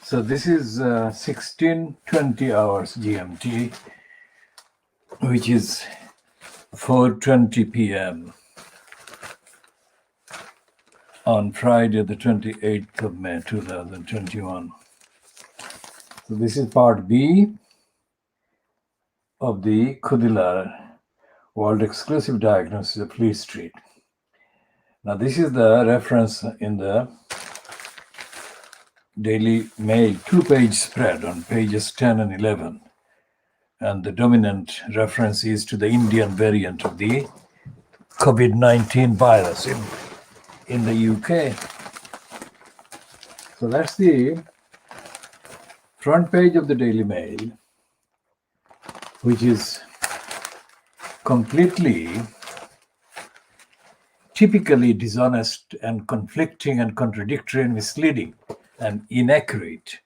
So this is 16:20 hours GMT, which is 4:20 p.m. on Friday, the 28th of May, 2021. So this is part B of the KhoodeelaarTV World Exclusive Diagnosis of Fleet Street. Now this is the reference in the Daily Mail two-page spread on pages 10 and 11. And the dominant reference is to the Indian variant of the COVID-19 virus in the UK. So that's the front page of the Daily Mail, which is completely typically dishonest and conflicting and contradictory and misleading and inaccurate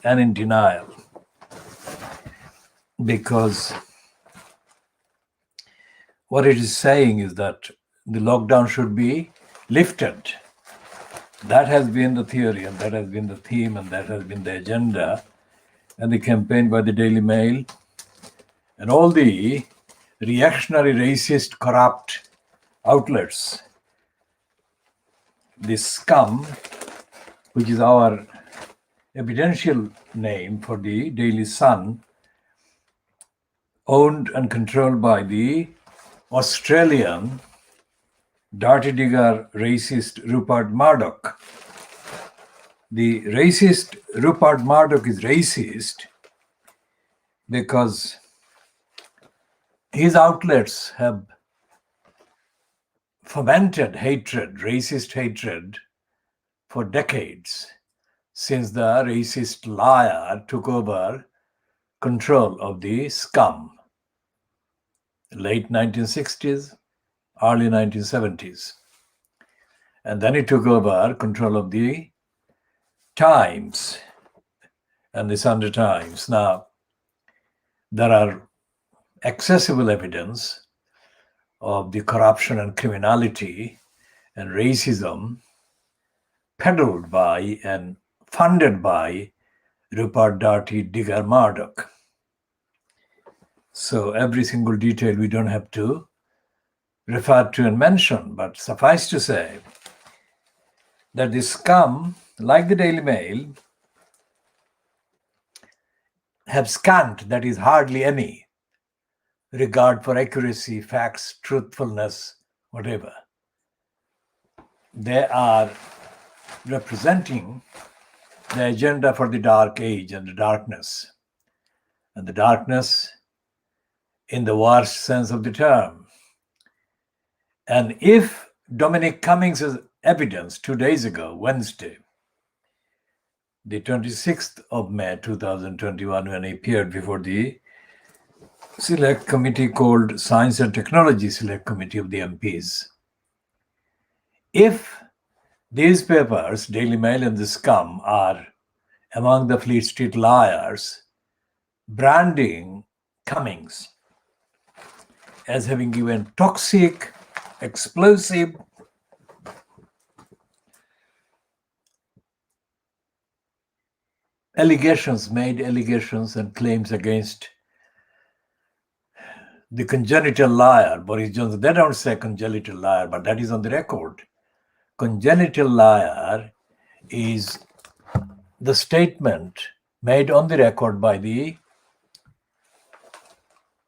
and in denial, because what it is saying is that the lockdown should be lifted. That has been the theory, and that has been the theme, and that has been the agenda and the campaign by the Daily Mail and all the reactionary, racist, corrupt outlets. The scum, which is our evidential name for the Daily Sun, owned and controlled by the Australian dirty digger racist Rupert Murdoch. The racist Rupert Murdoch is racist because his outlets have fomented hatred, racist hatred, for decades, since the racist liar took over control of the scum. Late 1960s, early 1970s. And then he took over control of the Times and the Sunday Times. Now, there are accessible evidence of the corruption and criminality and racism peddled by and funded by Rupert Dirty Digger Murdoch. So every single detail we don't have to refer to and mention, but suffice to say that the scum, like the Daily Mail, have scant, that is hardly any, regard for accuracy, facts, truthfulness, whatever. They are representing the agenda for the dark age and the darkness. And the darkness in the worst sense of the term. And if Dominic Cummings' evidence 2 days ago, Wednesday, the 26th of May 2021, when he appeared before the Select Committee called Science and Technology Select Committee of the MPs, if these papers, Daily Mail and the scum, are among the Fleet Street liars, branding Cummings as having given toxic, explosive, made allegations and claims against the congenital liar, Boris Johnson. They don't say congenital liar, but that is on the record. Congenital liar is the statement made on the record by the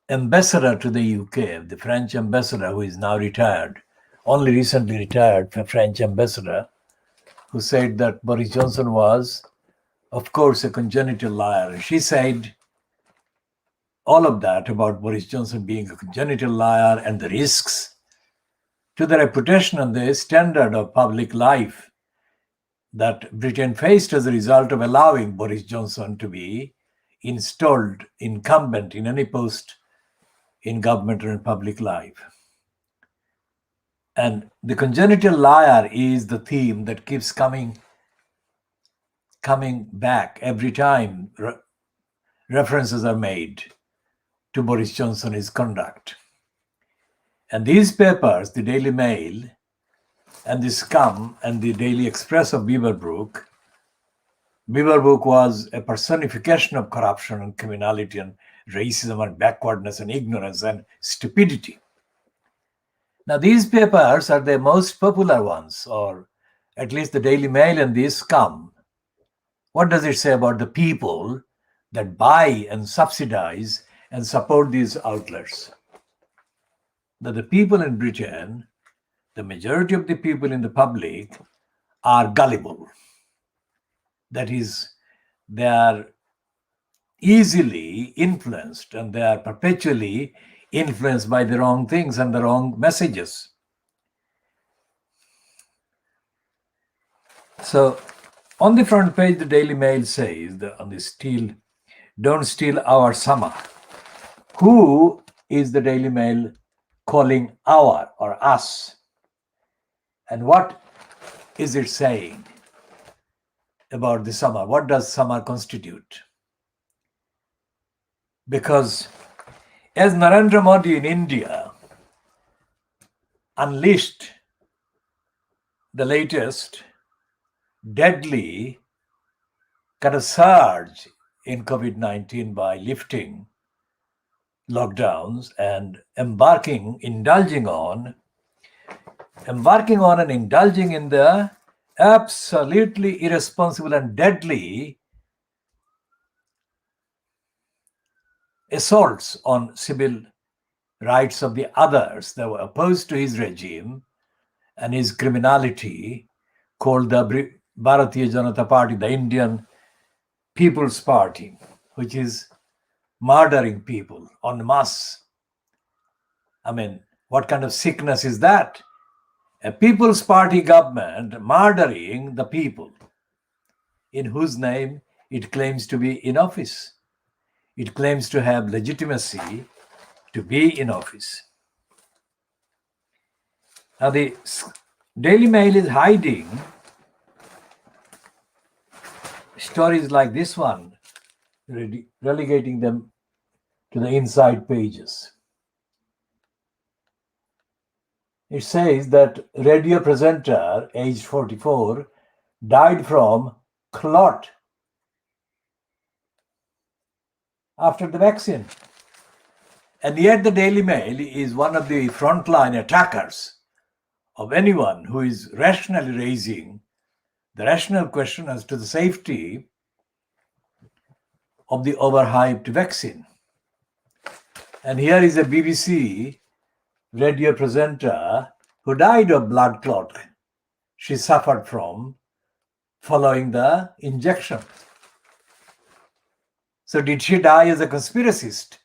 ambassador to the UK, the French ambassador, who is now retired, only recently retired, French ambassador, who said that Boris Johnson was, of course, a congenital liar. She said all of that about Boris Johnson being a congenital liar and the risks to the reputation and the standard of public life that Britain faced as a result of allowing Boris Johnson to be installed incumbent in any post in government or in public life. And the congenital liar is the theme that keeps coming back every time references are made to Boris Johnson's conduct. And these papers, the Daily Mail and the scum and the Daily Express of Beaverbrook, Beaverbrook was a personification of corruption and criminality and racism and backwardness and ignorance and stupidity. Now, these papers are the most popular ones, or at least the Daily Mail and these come. What does it say about the people that buy and subsidize and support these outlets? That the people in Britain, the majority of the people in the public, are gullible. That is, they are easily influenced and they are perpetually influenced by the wrong things and the wrong messages. So, on the front page, the Daily Mail says, on the don't steal our summer. Who is the Daily Mail calling our or us? And what is it saying about the summer? What does summer constitute? Because as Narendra Modi in India unleashed the latest deadly kind of surge in COVID-19 by lifting lockdowns and indulging and indulging in the absolutely irresponsible and deadly assaults on civil rights of the others that were opposed to his regime and his criminality, called the Bharatiya Janata Party, the Indian People's Party, which is murdering people en masse. I mean, what kind of sickness is that? A People's Party government murdering the people in whose name it claims to be in office. It claims to have legitimacy to be in office. Now, the Daily Mail is hiding stories like this one, relegating them to the inside pages. It says that radio presenter, aged 44, died from clot after the vaccine. And yet the Daily Mail is one of the frontline attackers of anyone who is rationally raising the rational question as to the safety of the overhyped vaccine. And here is a BBC radio presenter who died of blood clot she suffered from following the injection. So did she die as a conspiracist?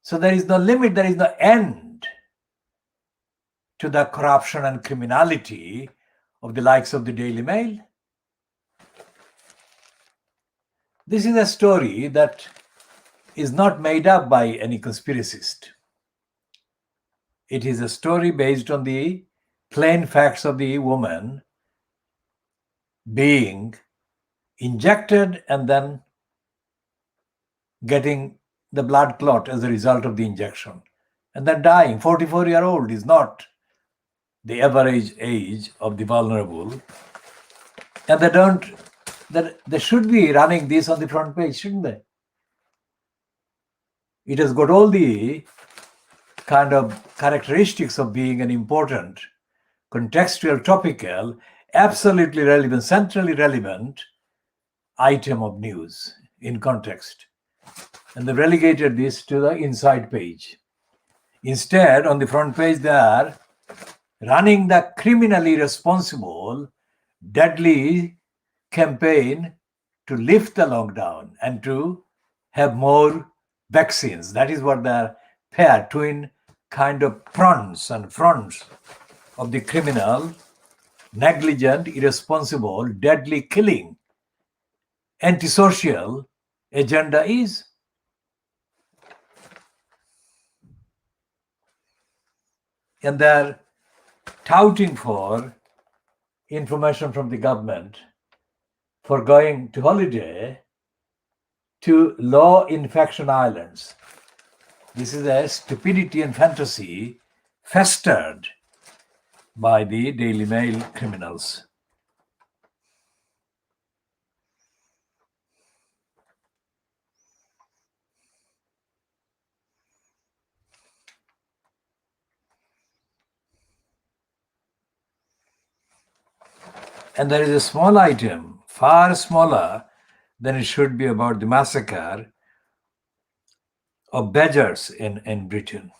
So there is no limit, there is no end to the corruption and criminality of the likes of the Daily Mail. This is a story that is not made up by any conspiracist. It is a story based on the plain facts of the woman being injected and then getting the blood clot as a result of the injection and then dying. 44-year-old is not the average age of the vulnerable. And they should be running this on the front page, shouldn't they? It has got all the kind of characteristics of being an important, contextual, topical, absolutely relevant, centrally relevant item of news in context. And they relegated this to the inside page. Instead, on the front page, they are running the criminally responsible, deadly campaign to lift the lockdown and to have more vaccines. That is what they are twin kind of fronts of the criminal, negligent, irresponsible, deadly killing, antisocial agenda is. And they're touting for information from the government for going to holiday to low infection islands. This is a stupidity and fantasy festered by the Daily Mail criminals. And there is a small item, far smaller than it should be, about the massacre of badgers in Britain.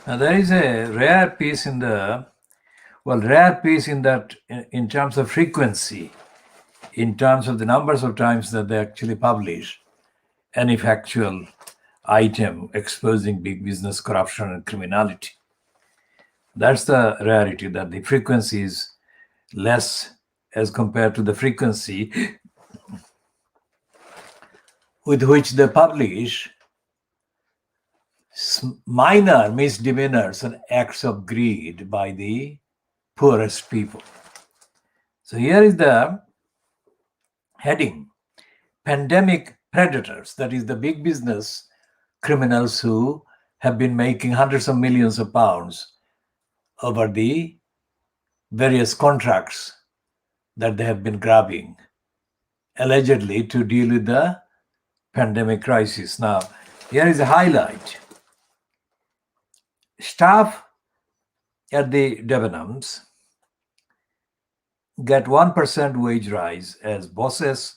Now, there is a rare piece in the, rare piece in that, in terms of frequency, in terms of the numbers of times that they actually publish any factual item exposing big business corruption and criminality. That's the rarity, that the frequency is less as compared to the frequency with which they publish minor misdemeanors and acts of greed by the poorest people. So here is the heading: pandemic predators, that is the big business criminals who have been making hundreds of millions of pounds over the various contracts that they have been grabbing, allegedly to deal with the pandemic crisis. Now, here is a highlight. Staff at the Debenhams get 1% wage rise as bosses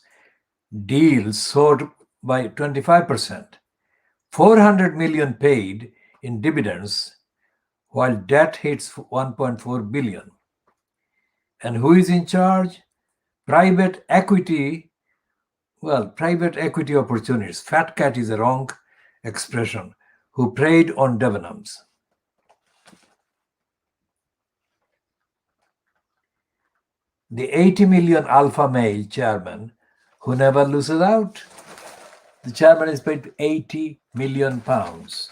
deals soared by 25%. 400 million paid in dividends while debt hits 1.4 billion. And who is in charge? Private equity. Well, private equity opportunities. Fat cat is a wrong expression. Who preyed on Debenhams. The 80 million alpha male chairman who never loses out. The chairman is paid 80 million pounds.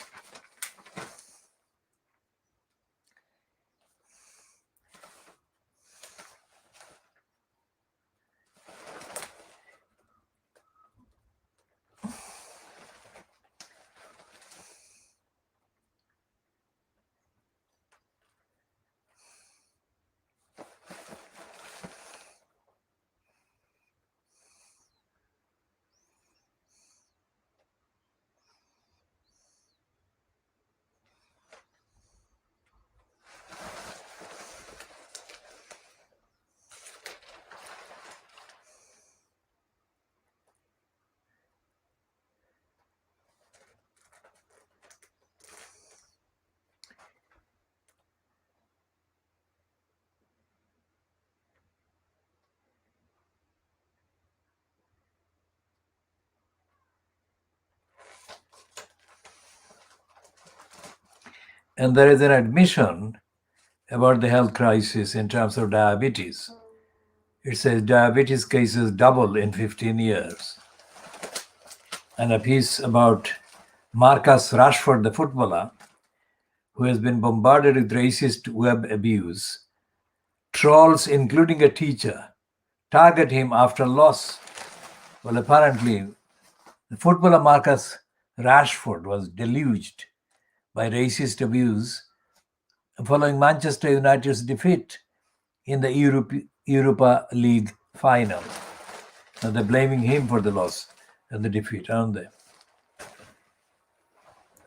And there is an admission about the health crisis in terms of diabetes. It says diabetes cases double in 15 years. And a piece about Marcus Rashford, the footballer, who has been bombarded with racist web abuse. Trolls, including a teacher, target him after loss. Well, apparently, the footballer Marcus Rashford was deluged by racist abuse following Manchester United's defeat in the Europa League final. Now they're blaming him for the loss and the defeat, aren't they?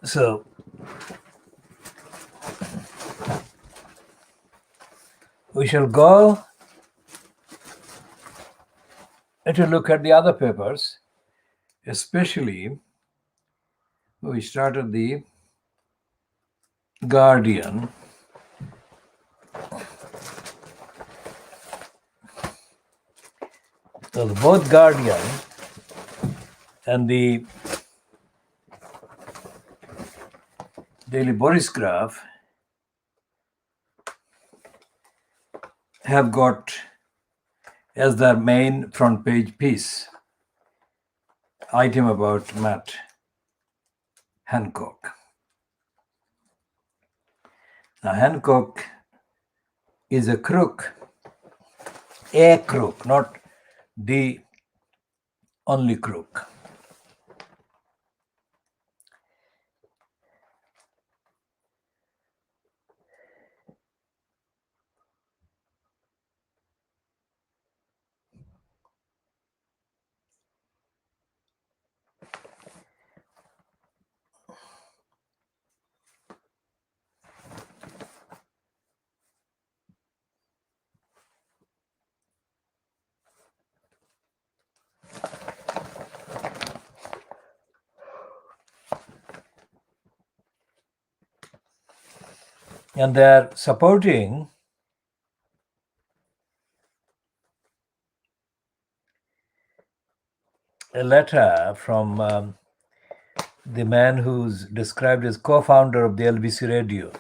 So, we shall go to look at the other papers, especially we started the Guardian. So both Guardian and the Daily Borisgraph have got as their main front page piece item about Matt Hancock. Now, Hancock is a crook, not the only crook. And they're supporting a letter from the man who's described as co-founder of the LBC radio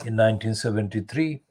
in 1973.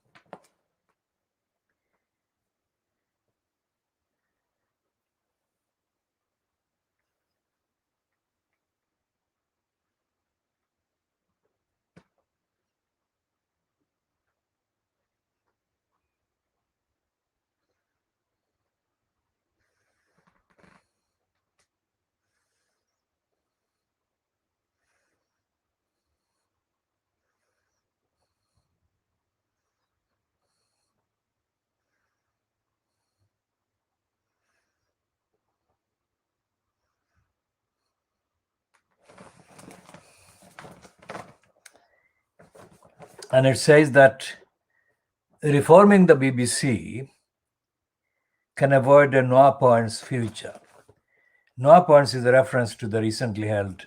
And it says that reforming the BBC can avoid a no points future. No points is a reference to the recently held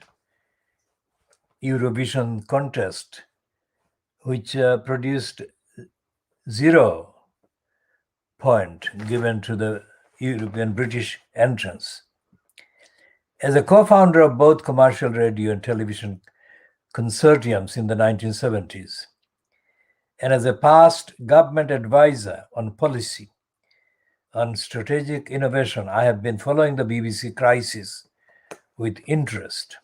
Eurovision contest, which produced 0 point given to the European British entrants. As a co-founder of both commercial radio and television consortiums in the 1970s, and as a past government advisor on policy, on strategic innovation, I have been following the BBC crisis with interest.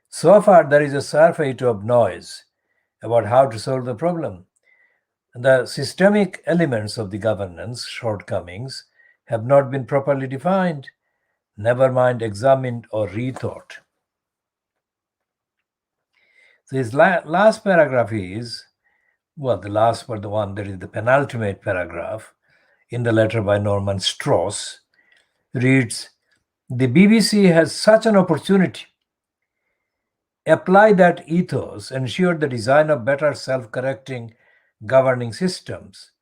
So far, there is a surfeit of noise about how to solve the problem. The systemic elements of the governance shortcomings have not been properly defined, never mind examined or rethought. So his last paragraph is, well, the last but the one that is the penultimate paragraph in the letter by Norman Strauss reads, "The BBC has such an opportunity. Apply that ethos, ensure the design of better self-correcting governing systems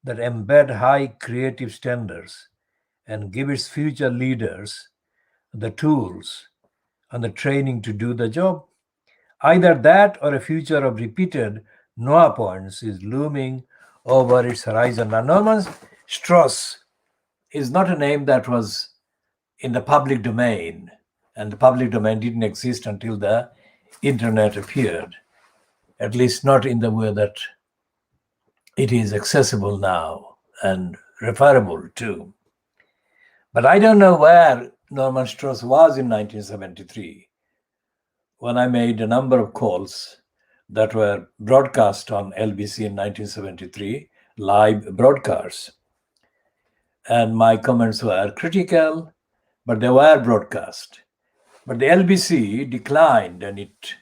that embed high creative standards and give its future leaders the tools and the training to do the job. Either that or a future of repeated no points is looming over its horizon." Now, Norman Strauss is not a name that was in the public domain, and the public domain didn't exist until the internet appeared, at least not in the way that it is accessible now and referable to. But I don't know where Norman Strauss was in 1973 when I made a number of calls that were broadcast on LBC in 1973, live broadcasts. And my comments were critical, but they were broadcast. But the LBC declined and it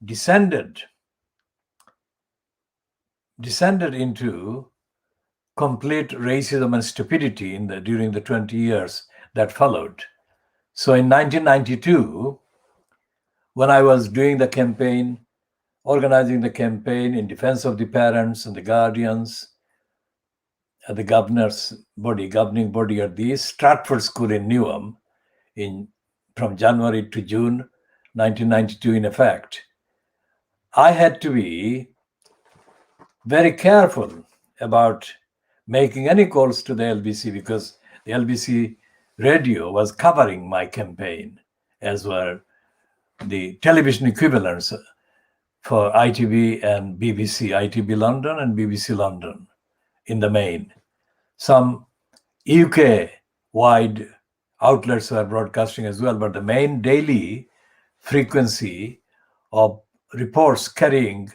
descended into complete racism and stupidity during the 20 years that followed. So in 1992, when I was doing the campaign, organizing the campaign in defense of the parents and the guardians at the governing body at the Stratford School in Newham from January to June 1992 in effect, I had to be very careful about making any calls to the LBC because the LBC radio was covering my campaign, as were the television equivalents for ITV and BBC, ITV London and BBC London in the main. Some UK-wide outlets were broadcasting as well, but the main daily frequency of reports carrying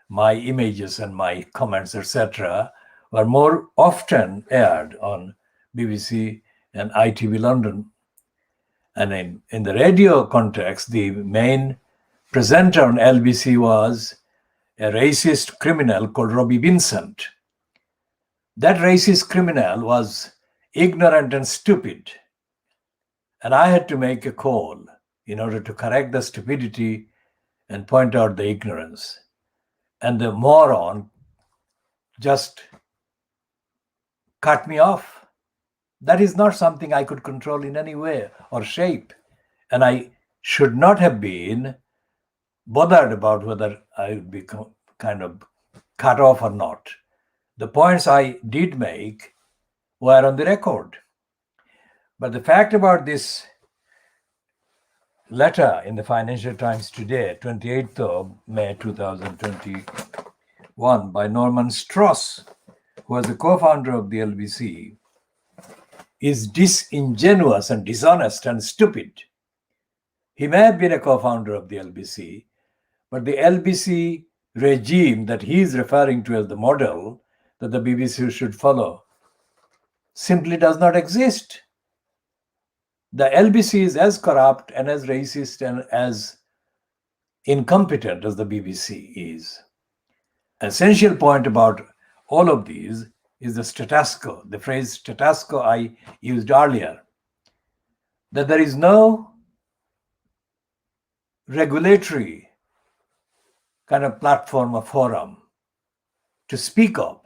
my images and my comments, etc., were more often aired on BBC and ITV London. And in the radio context, the main presenter on LBC was a racist criminal called Robbie Vincent. That racist criminal was ignorant and stupid. And I had to make a call in order to correct the stupidity and point out the ignorance. And the moron just cut me off. That is not something I could control in any way or shape. And I should not have been bothered about whether I would be kind of cut off or not. The points I did make were on the record. But the fact about this letter in the Financial Times today, 28th of May 2021, by Norman Strauss, who was the co-founder of the LBC, is disingenuous and dishonest and stupid. He may have been a co-founder of the LBC, but the LBC regime that he is referring to as the model that the BBC should follow simply does not exist. The LBC is as corrupt and as racist and as incompetent as the BBC is. An essential point about all of these is the status quo, the phrase status quo I used earlier, that there is no regulatory kind of platform or forum to speak of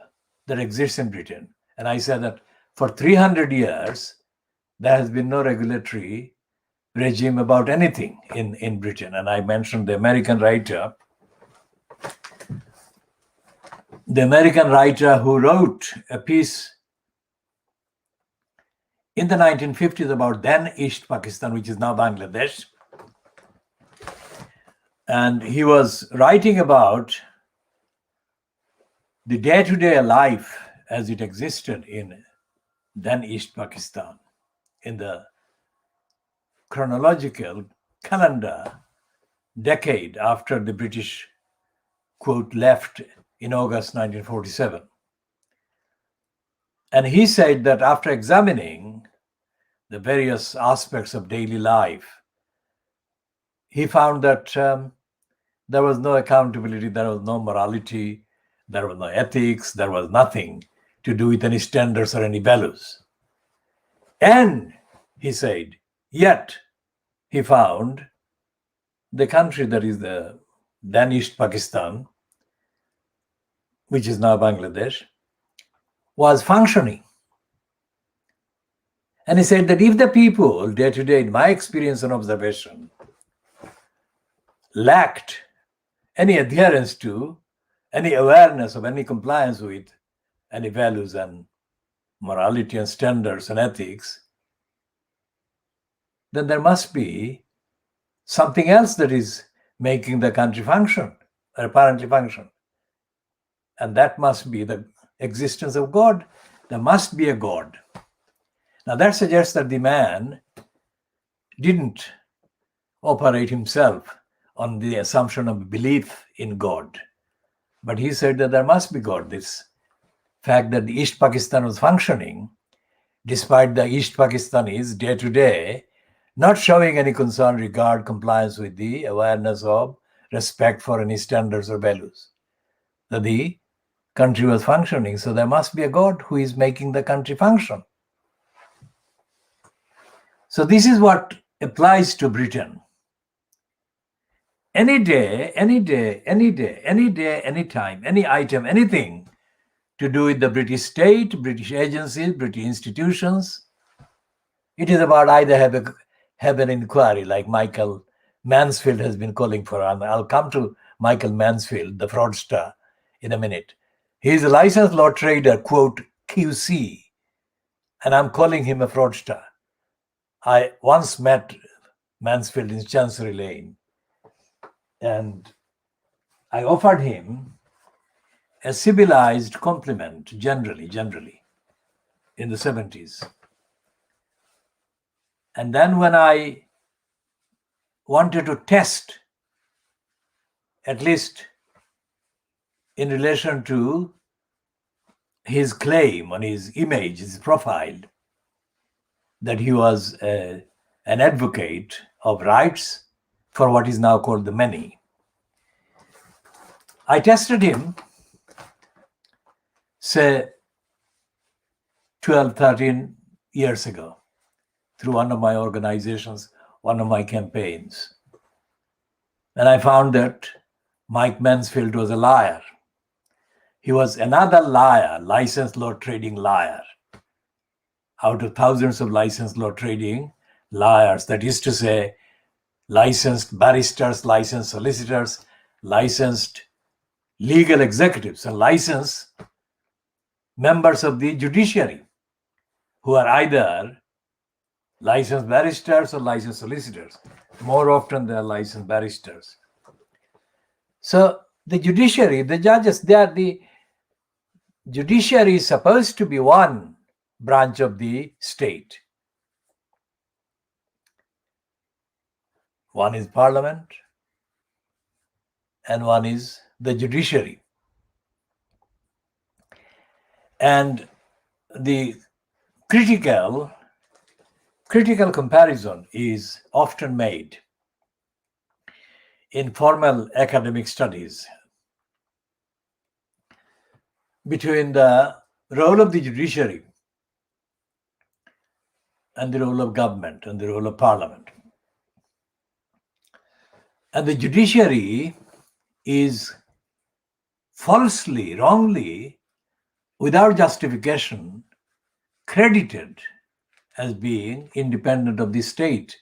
that exists in Britain. And I said that for 300 years, there has been no regulatory regime about anything in Britain. And I mentioned the American writer who wrote a piece in the 1950s about then East Pakistan, which is now Bangladesh. And he was writing about the day-to-day life as it existed in then East Pakistan in the chronological calendar decade after the British, quote, left in August 1947. And he said that after examining the various aspects of daily life, he found that there was no accountability, there was no morality, there was no ethics, there was nothing to do with any standards or any values. And he said, yet he found the country that is the then East Pakistan, which is now Bangladesh, was functioning. And he said that if the people day to day, in my experience and observation, lacked any adherence to, any awareness of, any compliance with any values and morality and standards and ethics, then there must be something else that is making the country function, or apparently function. And that must be the existence of God. There must be a God. Now that suggests that the man didn't operate himself on the assumption of belief in God. But he said that there must be God. This fact that the East Pakistan was functioning, despite the East Pakistanis day to day not showing any concern, regard, compliance with the awareness of respect for any standards or values. That the country was functioning, so there must be a God who is making the country function. So this is what applies to Britain. Any day, any time, any item, anything to do with the British state, British agencies, British institutions, it is about either have an inquiry like Michael Mansfield has been calling for. And I'll come to Michael Mansfield, the fraudster, in a minute. He is a licensed law trader, quote, QC, and I'm calling him a fraudster. I once met Mansfield in Chancery Lane, and I offered him a civilized compliment, generally, in the 70s. And then when I wanted to test, at least in relation to his claim on his image, his profile, that he was an advocate of rights for what is now called the many, I tested him, say, 12, 13 years ago, through one of my organizations, one of my campaigns. And I found that Mike Mansfield was a liar. He was another liar, licensed law trading liar. Out of thousands of licensed law trading liars, that is to say, licensed barristers, licensed solicitors, licensed legal executives and licensed members of the judiciary who are either licensed barristers or licensed solicitors. More often they are licensed barristers. So the judiciary, the judges, the judiciary is supposed to be one branch of the state. One is parliament and one is the judiciary. And the critical comparison is often made in formal academic studies between the role of the judiciary and the role of government and the role of parliament. And the judiciary is falsely, wrongly, without justification, credited as being independent of the state,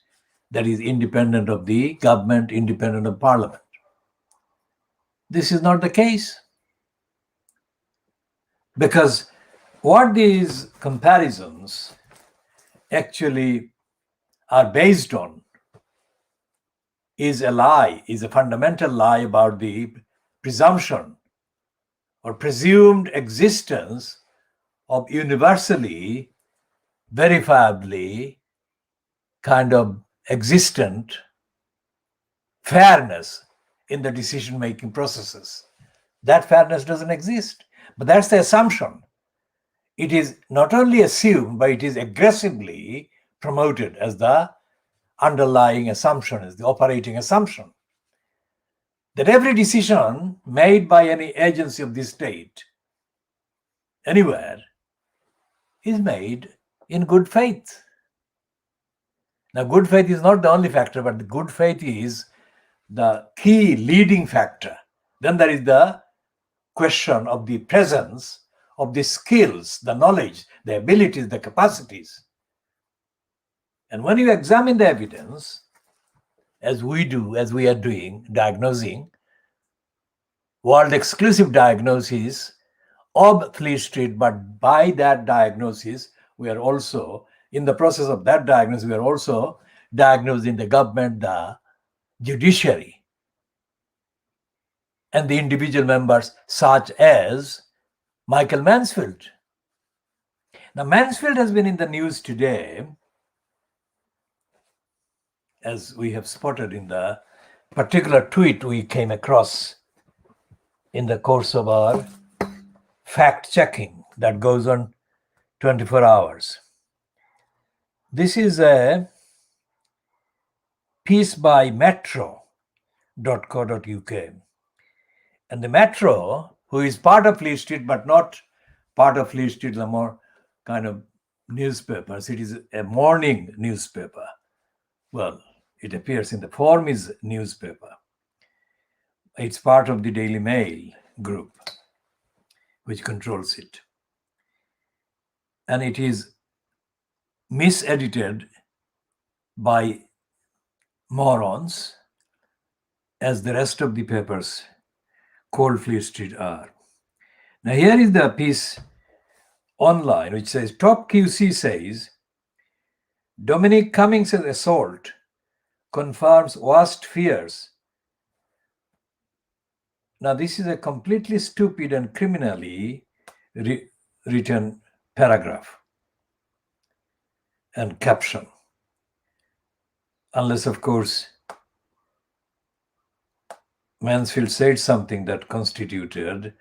that is, independent of the government, independent of parliament. This is not the case. Because what these comparisons actually are based on is a lie, is a fundamental lie about the presumption or presumed existence of universally, verifiably kind of existent fairness in the decision-making processes. That fairness doesn't exist, but that's the assumption. It is not only assumed, but it is aggressively promoted as the underlying assumption, as the operating assumption, that every decision made by any agency of the state, anywhere, is made in good faith. Now, good faith is not the only factor, but the good faith is the key leading factor. Then there is the question of the presence of the skills, the knowledge, the abilities, the capacities. And when you examine the evidence, as we do, as we are doing, diagnosing, world exclusive diagnosis of Fleet Street, but by that diagnosis, we are also, in the process of that diagnosis, we are also diagnosing the government, the judiciary, and the individual members such as Michael Mansfield. Now, Mansfield has been in the news today, as we have spotted in the particular tweet we came across in the course of our fact-checking that goes on 24 hours. This is a piece by metro.co.uk. And the Metro, who is part of Fleet Street, but not part of Fleet Street, the more kind of newspapers. It is a morning newspaper. Well, it appears in the form is newspaper. It's part of the Daily Mail group, which controls it. And it is misedited by morons, as the rest of the papers called Fleet Street are. Now, here is the piece online which says, Top QC says, Dominic Cummings' assault confirms worst fears. Now, this is a completely stupid and criminally written paragraph and caption. Unless, of course, Mansfield said something that constituted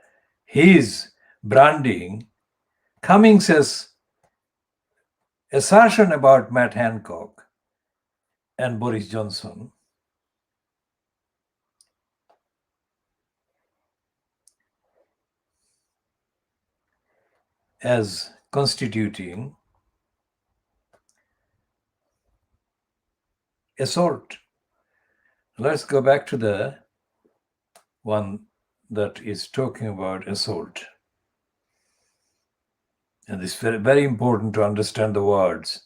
his branding. Cummings' assertion about Matt Hancock and Boris Johnson as constituting assault. Let's go back to the one that is talking about assault. And it's very, very important to understand the words.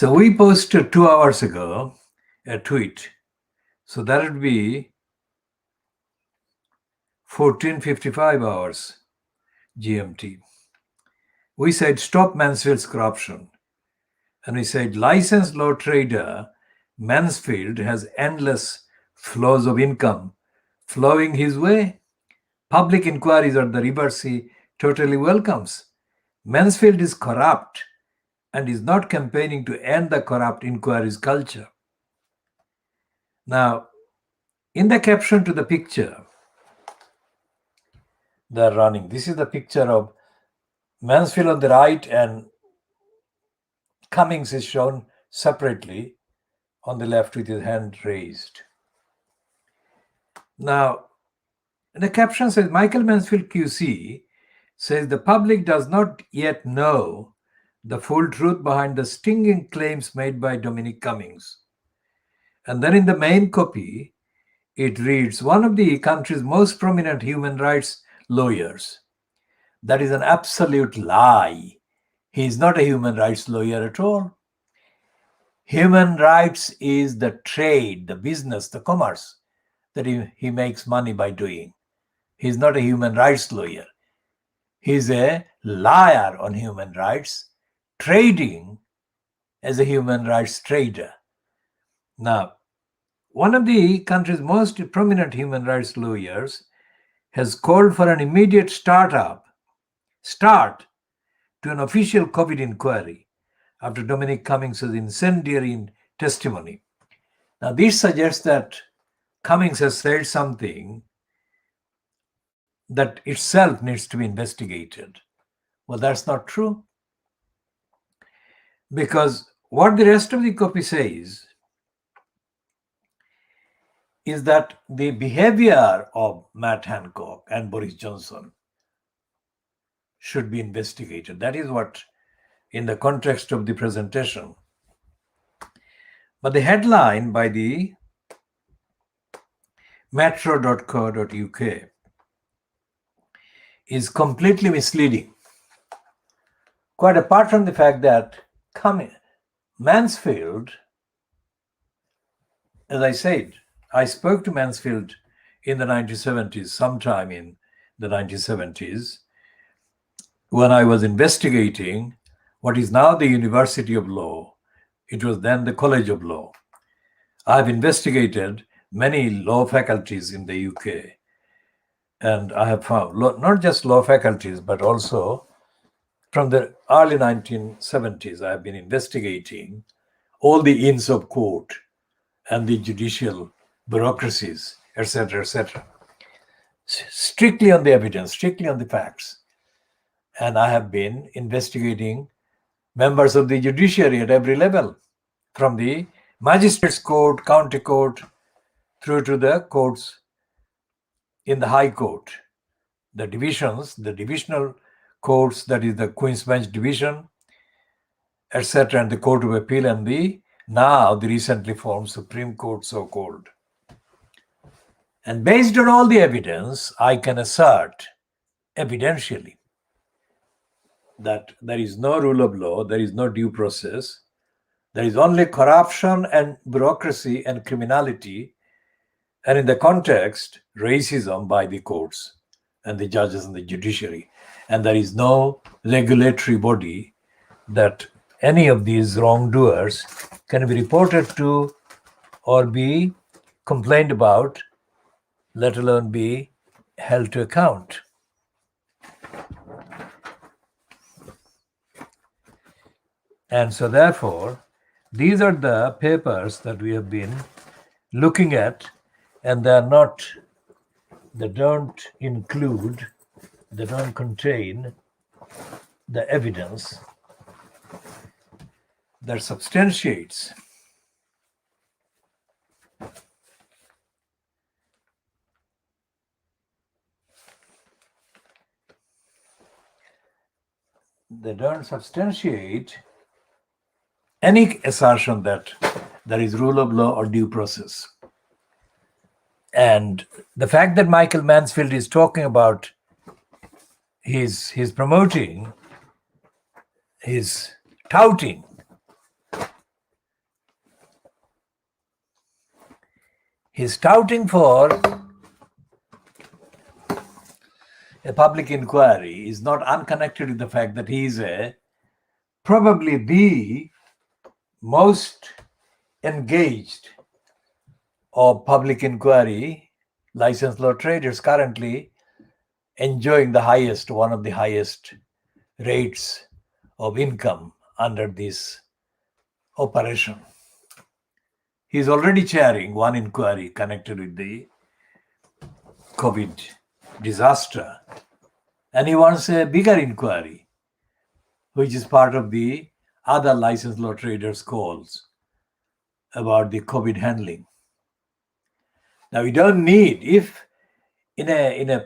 So we posted 2 hours ago a tweet. So that would be 14:55 hours GMT. We said stop Mansfield's corruption. And we said licensed law trader Mansfield has endless flows of income flowing his way. Public inquiries at the river he totally welcomes. Mansfield is corrupt and is not campaigning to end the corrupt inquiries culture. Now, in the caption to the picture they're running, this is the picture of Mansfield on the right and Cummings is shown separately on the left with his hand raised. Now, the caption says, Michael Mansfield QC says the public does not yet know the full truth behind the stinging claims made by Dominic Cummings. And then in the main copy, it reads, one of the country's most prominent human rights lawyers. That is an absolute lie. He is not a human rights lawyer at all. Human rights is the trade, the business, the commerce that he makes money by doing. He's not a human rights lawyer. He's a liar on human rights, trading as a human rights trader. Now, one of the country's most prominent human rights lawyers has called for an immediate start to an official COVID inquiry after Dominic Cummings' incendiary testimony. Now, this suggests that Cummings has said something that itself needs to be investigated. Well, that's not true. Because what the rest of the copy says is that the behavior of Matt Hancock and Boris Johnson should be investigated. That is what, in the context of the presentation. But the headline by the metro.co.uk is completely misleading. Quite apart from the fact that Mansfield, as I said, I spoke to Mansfield in the 1970s, sometime in the 1970s, when I was investigating what is now the University of Law. It was then the College of Law. I've investigated many law faculties in the UK. And I have found not just law faculties, but also from the early 1970s, I have been investigating all the inns of court and the judicial bureaucracies, etc., etc. Strictly on the evidence, strictly on the facts. And I have been investigating members of the judiciary at every level, from the magistrates court, county court, through to the courts in the High Court, the divisions, the divisional courts, that is the Queen's Bench Division, etc., and the Court of Appeal, and the recently formed Supreme Court, so-called. And based on all the evidence, I can assert evidentially that there is no rule of law, there is no due process, there is only corruption and bureaucracy and criminality, and in the context, racism by the courts and the judges and the judiciary. And there is no regulatory body that any of these wrongdoers can be reported to or be complained about, let alone be held to account. And so therefore, these are the papers that we have been looking at, and they don't contain the evidence that substantiates any assertion that there is rule of law or due process. And the fact that Michael Mansfield is talking about he's promoting, he's touting He's touting for a public inquiry is not unconnected with the fact that he is probably the most engaged of public inquiry licensed law traders, currently enjoying one of the highest rates of income under this operation. He's already chairing one inquiry connected with the COVID disaster, and he wants a bigger inquiry, which is part of the other licensed law traders' calls about the COVID handling. Now, we don't need, if in a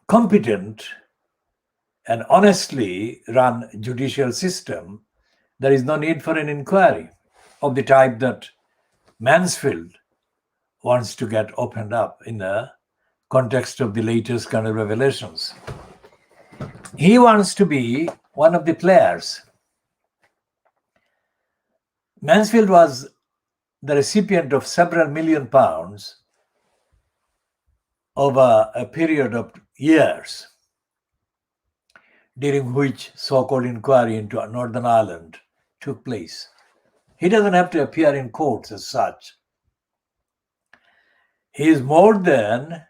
competent and honestly run judicial system, there is no need for an inquiry of the type that Mansfield wants to get opened up in the context of the latest kind of revelations. He wants to be one of the players. Mansfield was the recipient of several million pounds over a period of years, during which so-called inquiry into Northern Ireland took place. He doesn't have to appear in courts as such. He is more than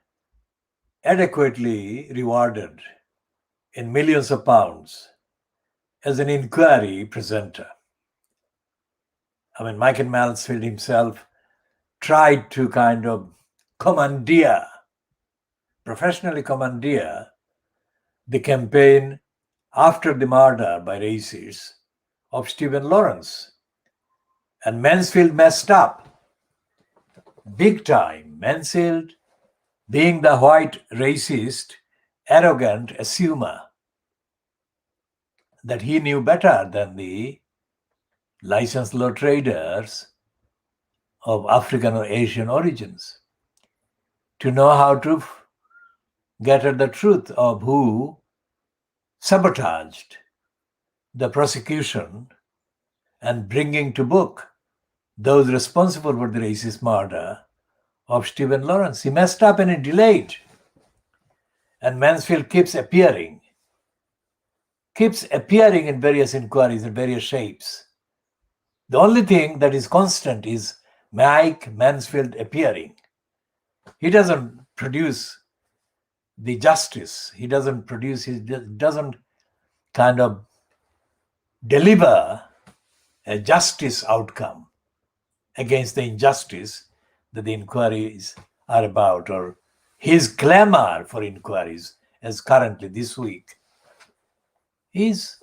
adequately rewarded in millions of pounds as an inquiry presenter. I mean, Michael Mansfield himself tried to kind of professionally commandeer the campaign after the murder by racists of Stephen Lawrence. And Mansfield messed up big time. Mansfield, being the white racist, arrogant assumer that he knew better than the licensed law traders of African or Asian origins to know how to get at the truth of who sabotaged the prosecution and bringing to book those responsible for the racist murder of Stephen Lawrence. He messed up and he delayed. And Mansfield keeps appearing in various inquiries in various shapes. The only thing that is constant is Mike Mansfield appearing. He doesn't produce the justice. He doesn't kind of deliver a justice outcome against the injustice that the inquiries are about, or his clamor for inquiries, as currently this week is.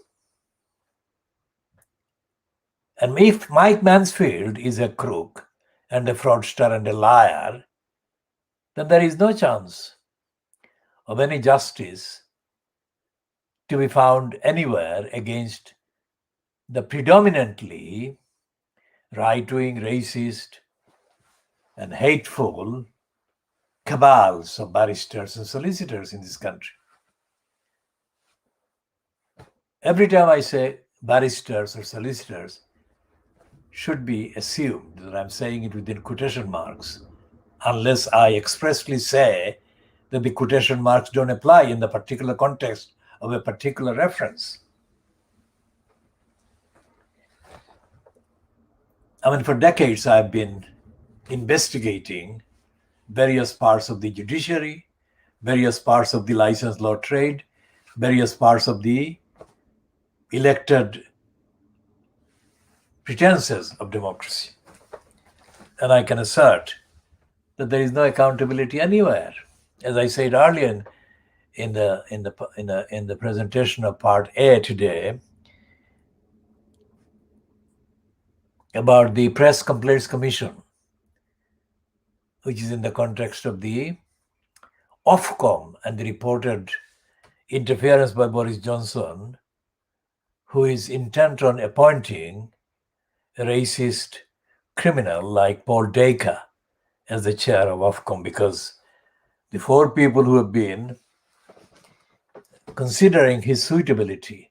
And if Mike Mansfield is a crook and a fraudster and a liar, then there is no chance of any justice to be found anywhere against the predominantly right-wing, racist, and hateful cabals of barristers and solicitors in this country. Every time I say barristers or solicitors, should be assumed that I'm saying it within quotation marks, unless I expressly say that the quotation marks don't apply in the particular context of a particular reference. I mean, for decades I've been investigating various parts of the judiciary, various parts of the licensed law trade, various parts of the elected pretenses of democracy. And I can assert that there is no accountability anywhere. As I said earlier in the presentation of part A today about the Press Complaints Commission, which is in the context of the Ofcom and the reported interference by Boris Johnson, who is intent on appointing a racist criminal like Paul Dacre as the chair of Ofcom, because the four people who have been considering his suitability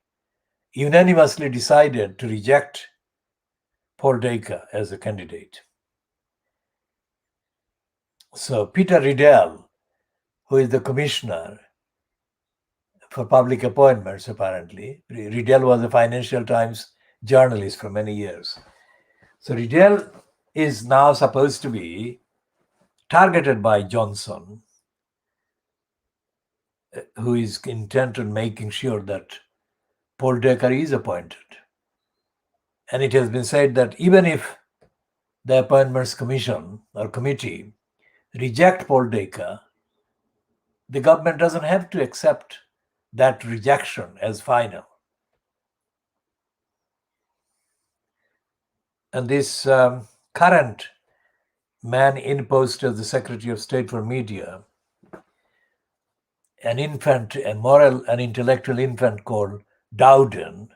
unanimously decided to reject Paul Dacre as a candidate. So Peter Riddell, who is the commissioner for public appointments, apparently, Riddell was a Financial Times journalist for many years. So Riddell is now supposed to be targeted by Johnson, who is intent on making sure that Paul Dacre is appointed. And it has been said that even if the Appointments Commission or committee reject Paul Dacre, the government doesn't have to accept that rejection as final. And this current man in post as the Secretary of State for Media, an infant, a moral and intellectual infant called Dowden,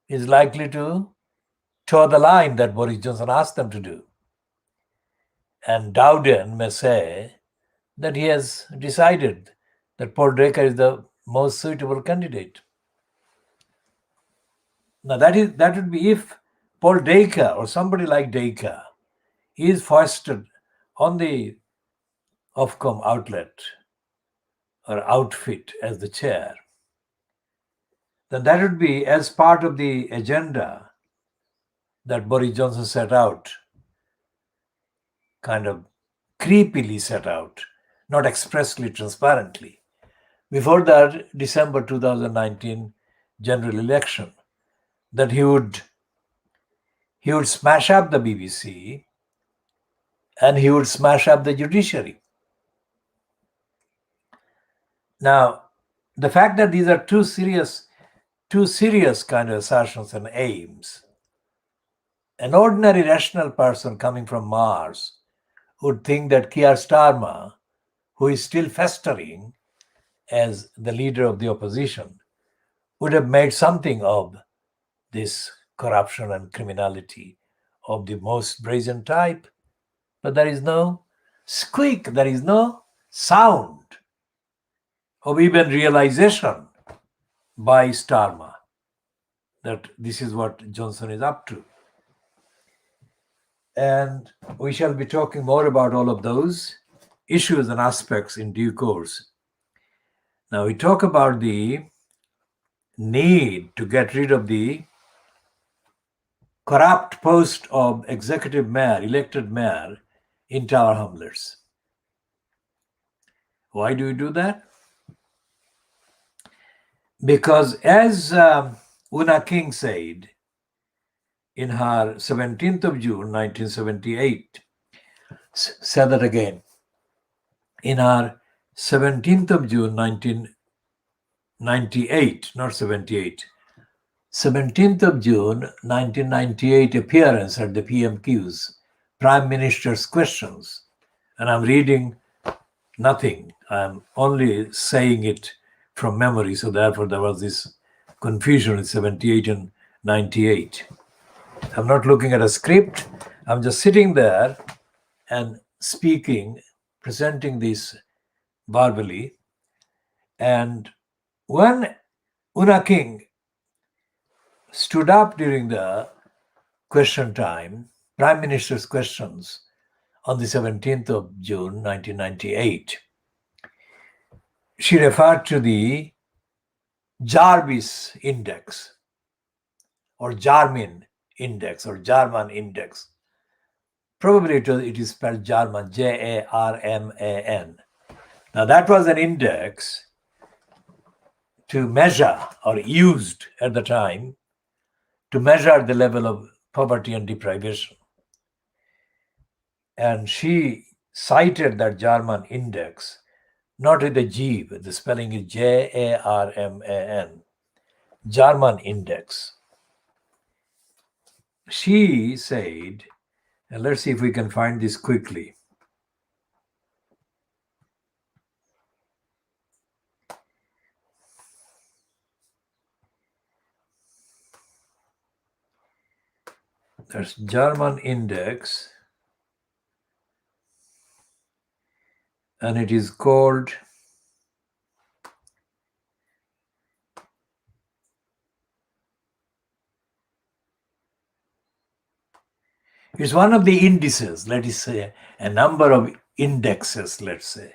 is likely to toe the line that Boris Johnson asked them to do. And Dowden may say that he has decided that Paul Dacre is the most suitable candidate. Now that would be if Paul Dacre or somebody like Dacre is foisted on the Ofcom outlet or outfit as the chair, then that would be as part of the agenda that Boris Johnson set out, kind of creepily set out, not expressly, transparently, before that December 2019 general election, that he would smash up the BBC and he would smash up the judiciary. Now, the fact that these are two serious kind of assertions and aims, an ordinary rational person coming from Mars would think that Keir Starmer, who is still festering as the leader of the opposition, would have made something of this corruption and criminality of the most brazen type. But there is no squeak, there is no sound of even realization by Starmer that this is what Johnson is up to. And we shall be talking more about all of those issues and aspects in due course. Now we talk about the need to get rid of the corrupt post of executive mayor, elected mayor in Tower Hamlets. Why do we do that? Because as Una King said in her 17th of June 1978, said that again, in her 17th of June 1998, not 78, 17th of June 1998 appearance at the PMQ's Prime Minister's Questions. And I'm reading nothing. I'm only saying it from memory. So therefore there was this confusion with 78 and 98. I'm not looking at a script. I'm just sitting there and speaking, presenting this verbally. And when Una King stood up during the question time, Prime Minister's questions, on the 17th of June 1998, she referred to the Jarvis Index or Jarmin Index or Jarman Index. Probably it is spelled Jarman, Jarman. Now that was an index to measure, or used at the time, to measure the level of poverty and deprivation. And she cited that Jarman index, not with a G, but the spelling is Jarman, Jarman index. She said, and let's see if we can find this quickly. There's Jarman index, and it is called It's one of the indices, let us say, a number of indexes, let's say.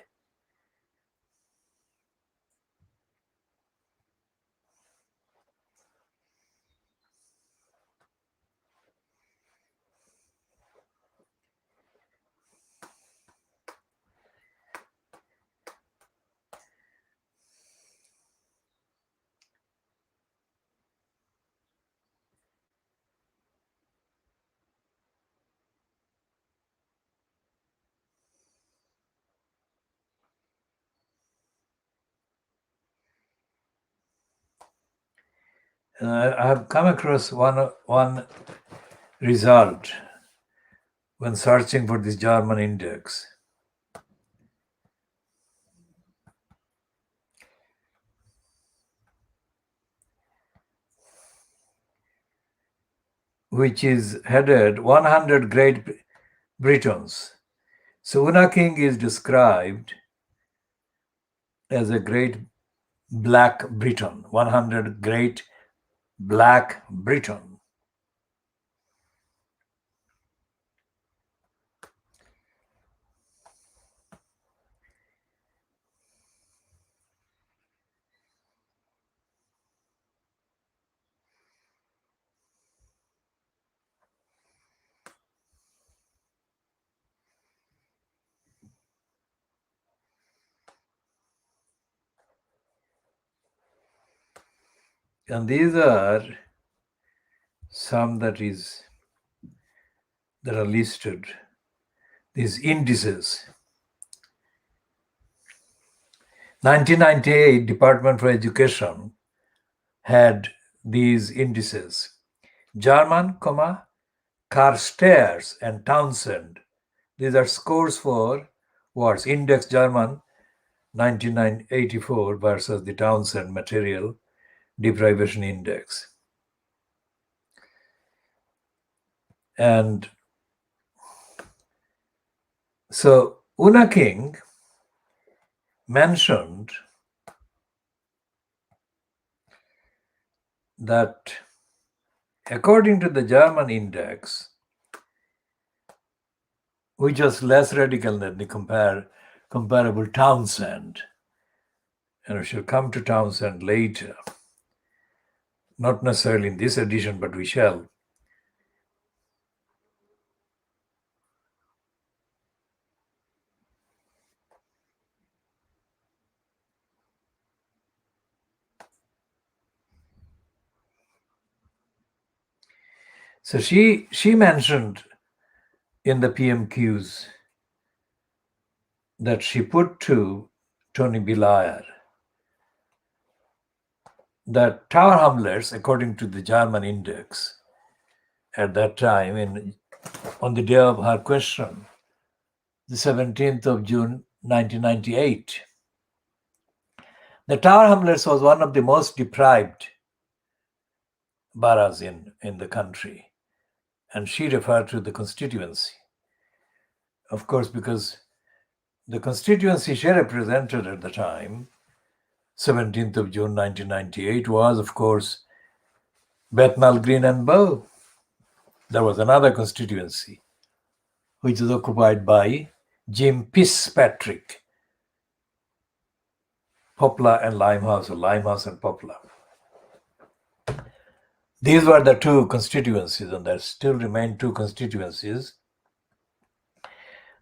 I have come across one result when searching for this German index. Which is headed 100 Great Britons. So Una King is described as a great black Briton, 100 Great Black Briton. And these are some that are listed, these indices. 1998 Department for Education had these indices. German, Carstairs and Townsend. These are scores for words. Index German 1984 versus the Townsend Material Deprivation Index. And so Una King mentioned that according to the German index, which was less radical than the comparable Townsend, and we shall come to Townsend later, not necessarily in this edition, but we shall. So she mentioned in the PMQs that she put to Tony Blair that Tower Hamlets, according to the German index at that time, on the day of her question, the 17th of June 1998, the Tower Hamlets was one of the most deprived boroughs in the country. And she referred to the constituency. Of course, because the constituency she represented at the time, 17th of June 1998, was, of course, Bethnal Green and Bow. There was another constituency, which was occupied by Jim Fitzpatrick, Poplar and Limehouse, or Limehouse and Poplar. These were the two constituencies, and there still remain two constituencies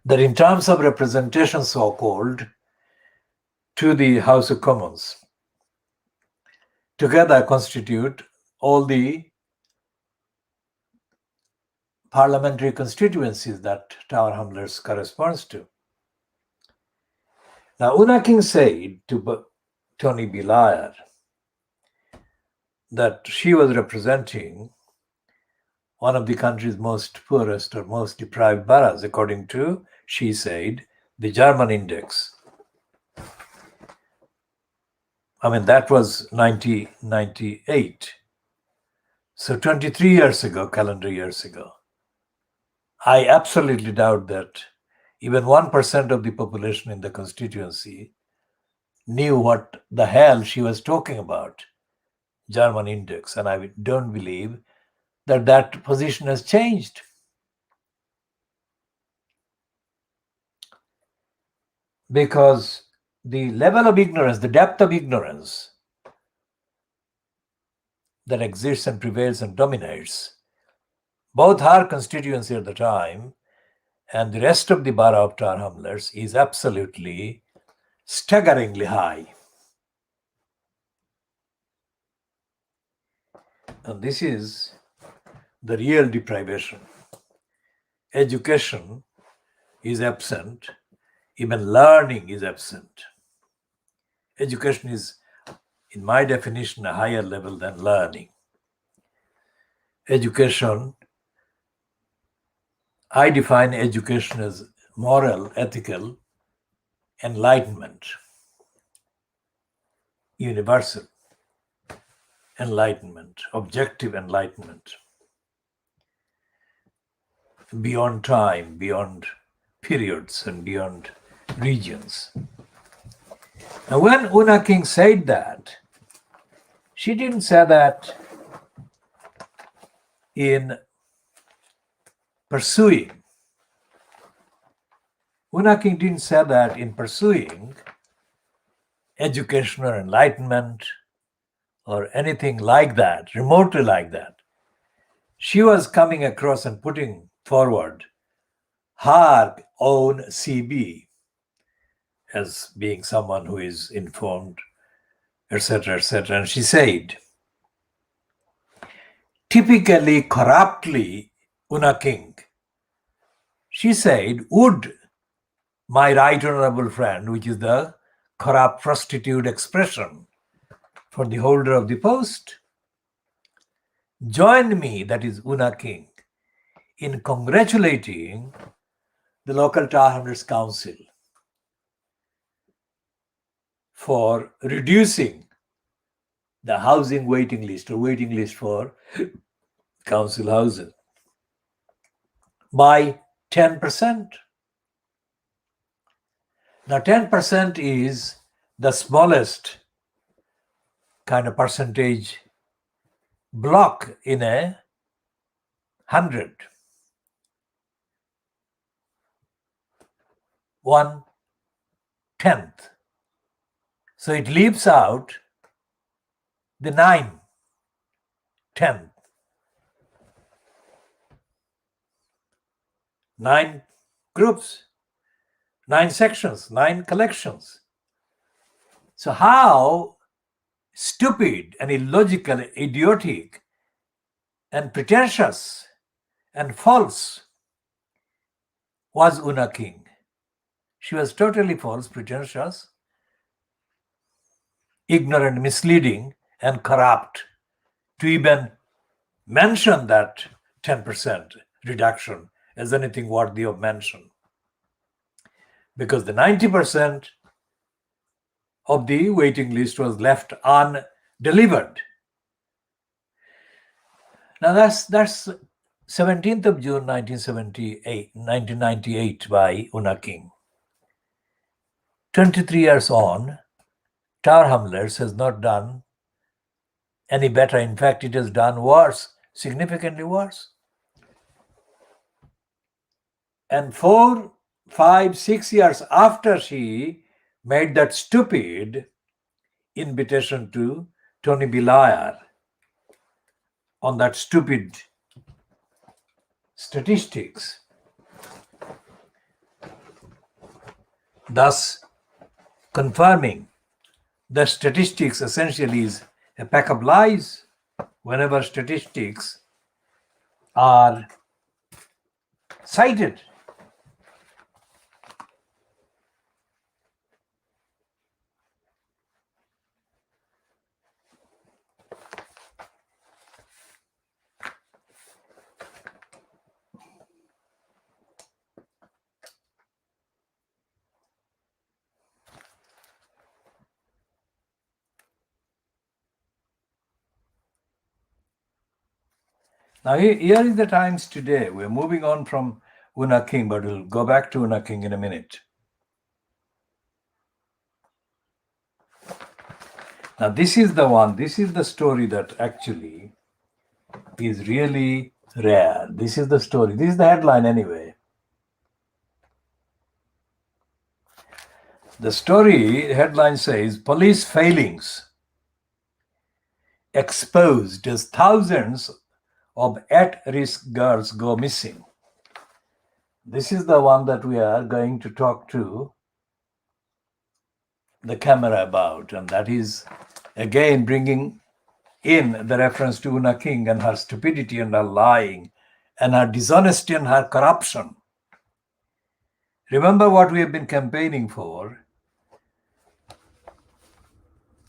that in terms of representation, so-called, to the House of Commons, together constitute all the parliamentary constituencies that Tower Hamlets corresponds to. Now, Una King said to Tony Blair that she was representing one of the country's most poorest or most deprived boroughs, according to, she said, the German index. I mean, that was 1998. So 23 years ago, calendar years ago. I absolutely doubt that even 1% of the population in the constituency knew what the hell she was talking about, German index. And I don't believe that position has changed. because the level of ignorance, the depth of ignorance that exists and prevails and dominates both our constituency at the time and the rest of the borough of Tower Hamlets is absolutely staggeringly high. And this is the real deprivation. Education is absent, even learning is absent. Education is, in my definition, a higher level than learning. Education, I define education as moral, ethical enlightenment, universal enlightenment, objective enlightenment, beyond time, beyond periods, and beyond regions. Now, when Una King said that, she didn't say that in pursuing. Una King didn't say that in pursuing education or enlightenment or anything like that, remotely like that. She was coming across and putting forward her own CB as being someone who is informed, etc., etc. And she said, typically corruptly, Una King, she said, would my right honorable friend, which is the corrupt prostitute expression for the holder of the post, join me, that is Una King, in congratulating the local Tower Hamlets Council for reducing the housing waiting list or waiting list for council houses by 10%. Now 10% is the smallest kind of percentage block in 100. 1/10. So it leaves out the 9/10. 9 groups, 9 sections, 9 collections. So how stupid and illogical, idiotic and pretentious and false was Una King. She was totally false, pretentious, ignorant, misleading, and corrupt to even mention that 10% reduction as anything worthy of mention. Because the 90% of the waiting list was left undelivered. Now that's 17th of June 1998 by Una King. 23 years on, Tower Hamlets has not done any better. In fact, it has done worse, significantly worse. And 4, 5, 6 years after she made that stupid invitation to Tony Blair on that stupid statistics, thus confirming that statistics essentially is a pack of lies. Whenever statistics are cited, now here is the times today. We're moving on from Una King, but we'll go back to Una King in a minute. Now this is the story that actually is really rare. This is the story. This is the headline anyway. The story headline says, police failings exposed as thousands of at-risk girls go missing. This is the one that we are going to talk to the camera about, and that is again bringing in the reference to Una King and her stupidity and her lying and her dishonesty and her corruption. Remember what we have been campaigning for.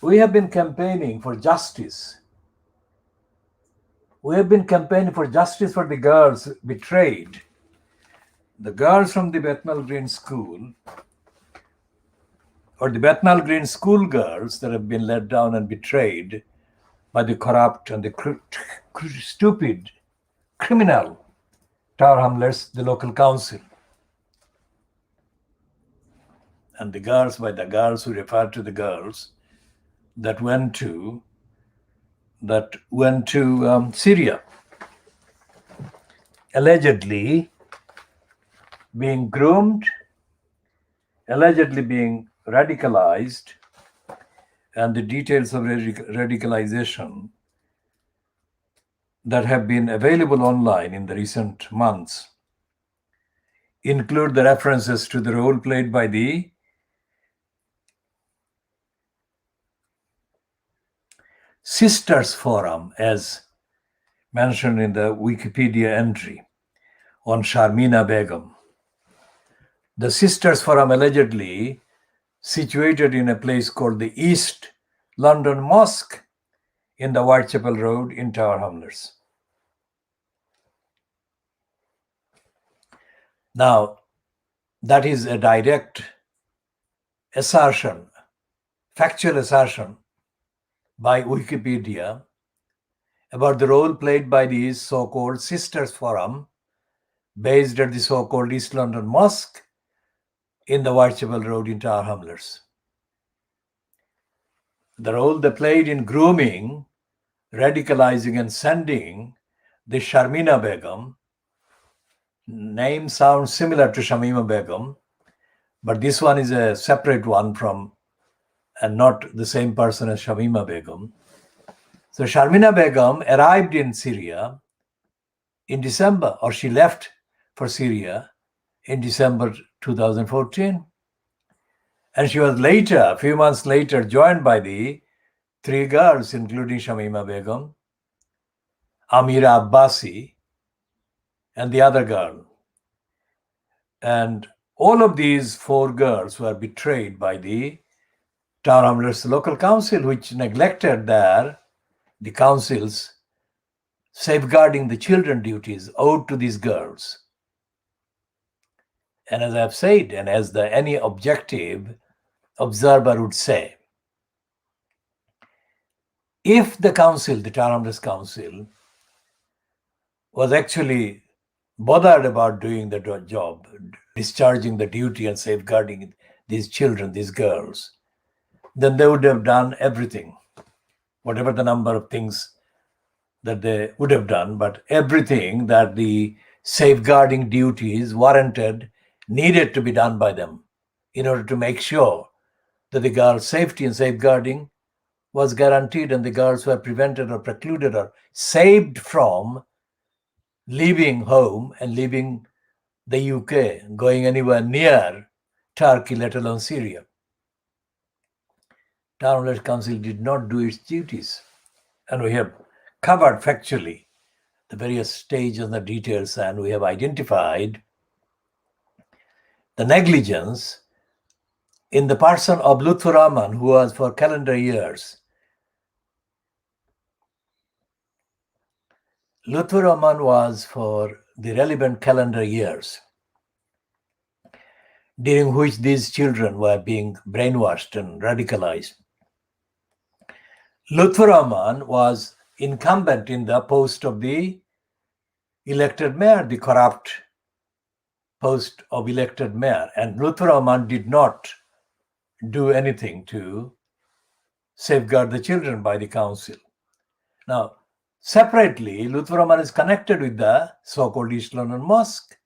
We have been campaigning for justice. We have been campaigning for justice for the girls betrayed. The girls from the Bethnal Green School, or the Bethnal Green School girls that have been let down and betrayed by the corrupt and the stupid, criminal Tower Hamlets, the local council. And the girls, by the girls who refer to the girls that went to Syria, allegedly being groomed, allegedly being radicalized, and the details of radicalization that have been available online in the recent months include the references to the role played by the Sisters Forum, as mentioned in the Wikipedia entry on Sharmina Begum. The Sisters Forum allegedly situated in a place called the East London Mosque in the Whitechapel Road in Tower Hamlets. Now, that is a direct assertion, factual assertion by Wikipedia about the role played by these so-called Sisters Forum based at the so-called East London Mosque in the Whitechapel Road in Tower Hamlets. The role they played in grooming, radicalizing and sending the Sharmina Begum, name sounds similar to Shamima Begum, but this one is a separate one from and not the same person as Shamima Begum. So Sharmina Begum arrived in Syria in December, or she left for Syria in December 2014. And she was later, a few months later, joined by the three girls, including Shamima Begum, Amira Abbasi, and the other girl. And all of these four girls were betrayed by the Tower Hamlets local council, which neglected the council's safeguarding the children duties owed to these girls. And as I've said, and as any objective observer would say, if the council, the Tower Hamlets council, was actually bothered about doing the job, discharging the duty and safeguarding these children, these girls, then they would have done everything, whatever the number of things that they would have done, but everything that the safeguarding duties warranted needed to be done by them in order to make sure that the girls' safety and safeguarding was guaranteed and the girls were prevented or precluded or saved from leaving home and leaving the UK, going anywhere near Turkey, let alone Syria. Tower Hamlets Council did not do its duties. And we have covered factually the various stages and the details, and we have identified the negligence in the person of Lutfur Rahman, who was for calendar years. Lutfur Rahman was for the relevant calendar years, during which these children were being brainwashed and radicalized. Lutfur Rahman was incumbent in the post of the elected mayor, the corrupt post of elected mayor, and Lutfur Rahman did not do anything to safeguard the children by the council. Now, separately, Lutfur Rahman is connected with the so-called East London Mosque,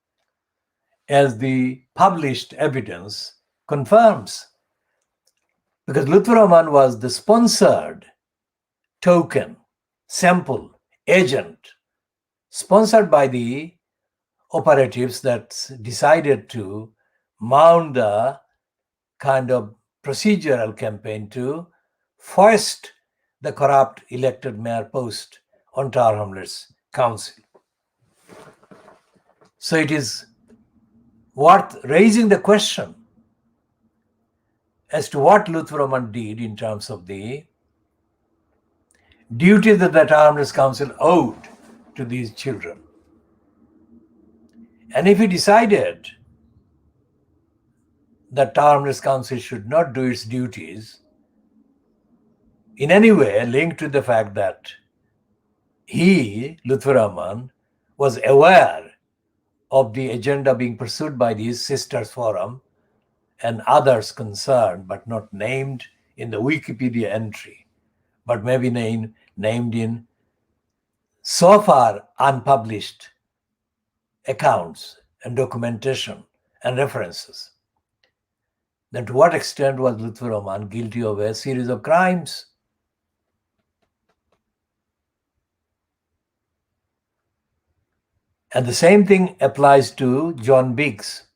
as the published evidence confirms. Because Lutfur Rahman was the sponsored token, sample, agent, sponsored by the operatives that decided to mount the kind of procedural campaign to foist the corrupt elected mayor post on Tower Hamlets Council. So it is worth raising the question as to what Lutfur Rahman did in terms of the duties that the Tower Hamlets Council owed to these children. And if he decided that Tower Hamlets Council should not do its duties in any way linked to the fact that he, Lutfur Rahman, was aware of the agenda being pursued by the Sisters Forum and others concerned, but not named in the Wikipedia entry, but maybe named in so far unpublished accounts and documentation and references. Then to what extent was Lutfur Rahman guilty of a series of crimes? And the same thing applies to John Biggs.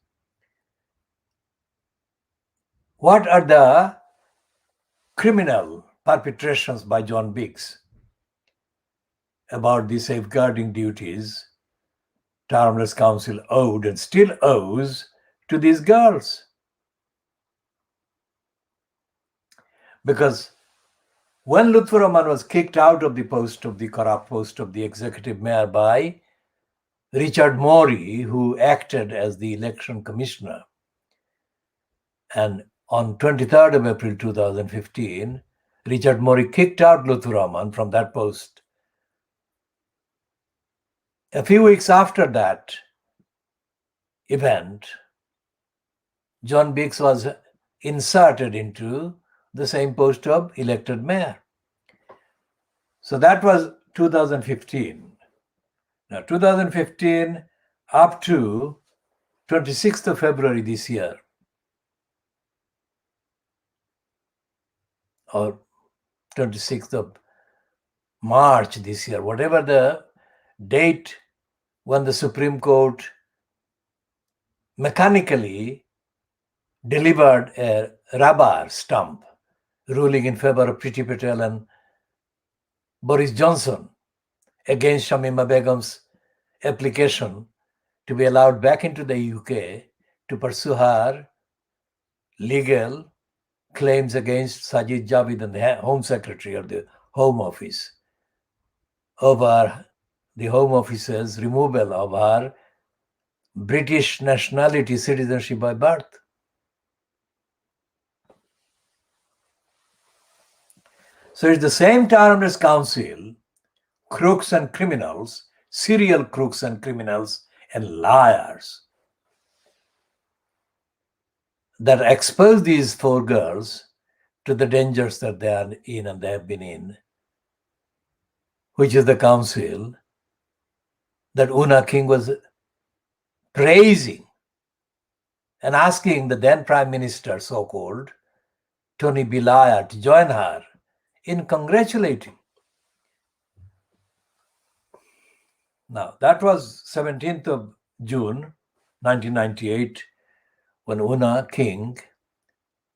What are the criminal perpetrations by John Biggs about the safeguarding duties Tower Hamlets Council owed and still owes to these girls? Because when Lutfur Rahman was kicked out of the corrupt post of the executive mayor by Richard Morey, who acted as the election commissioner, and on 23rd of April 2015, Richard Morey kicked out Lutfur Rahman from that post. A few weeks after that event, John Biggs was inserted into the same post of elected mayor. So that was 2015. Now, 2015 up to 26th of February this year, or 26th of March this year, whatever the date when the Supreme Court mechanically delivered a rubber stamp ruling in favor of Priti Patel and Boris Johnson against Shamima Begum's application to be allowed back into the UK to pursue her legal claims against Sajid Javid and the Home Secretary of the Home Office over the Home Office's removal of her British nationality, citizenship by birth. So it's the same Tower Hamlets Council, crooks and criminals, serial crooks and criminals and liars, that expose these four girls to the dangers that they are in and they have been in, which is the council that Una King was praising and asking the then Prime Minister, so-called, Tony Blair, to join her in congratulating. Now, that was 17th of June, 1998, when Una King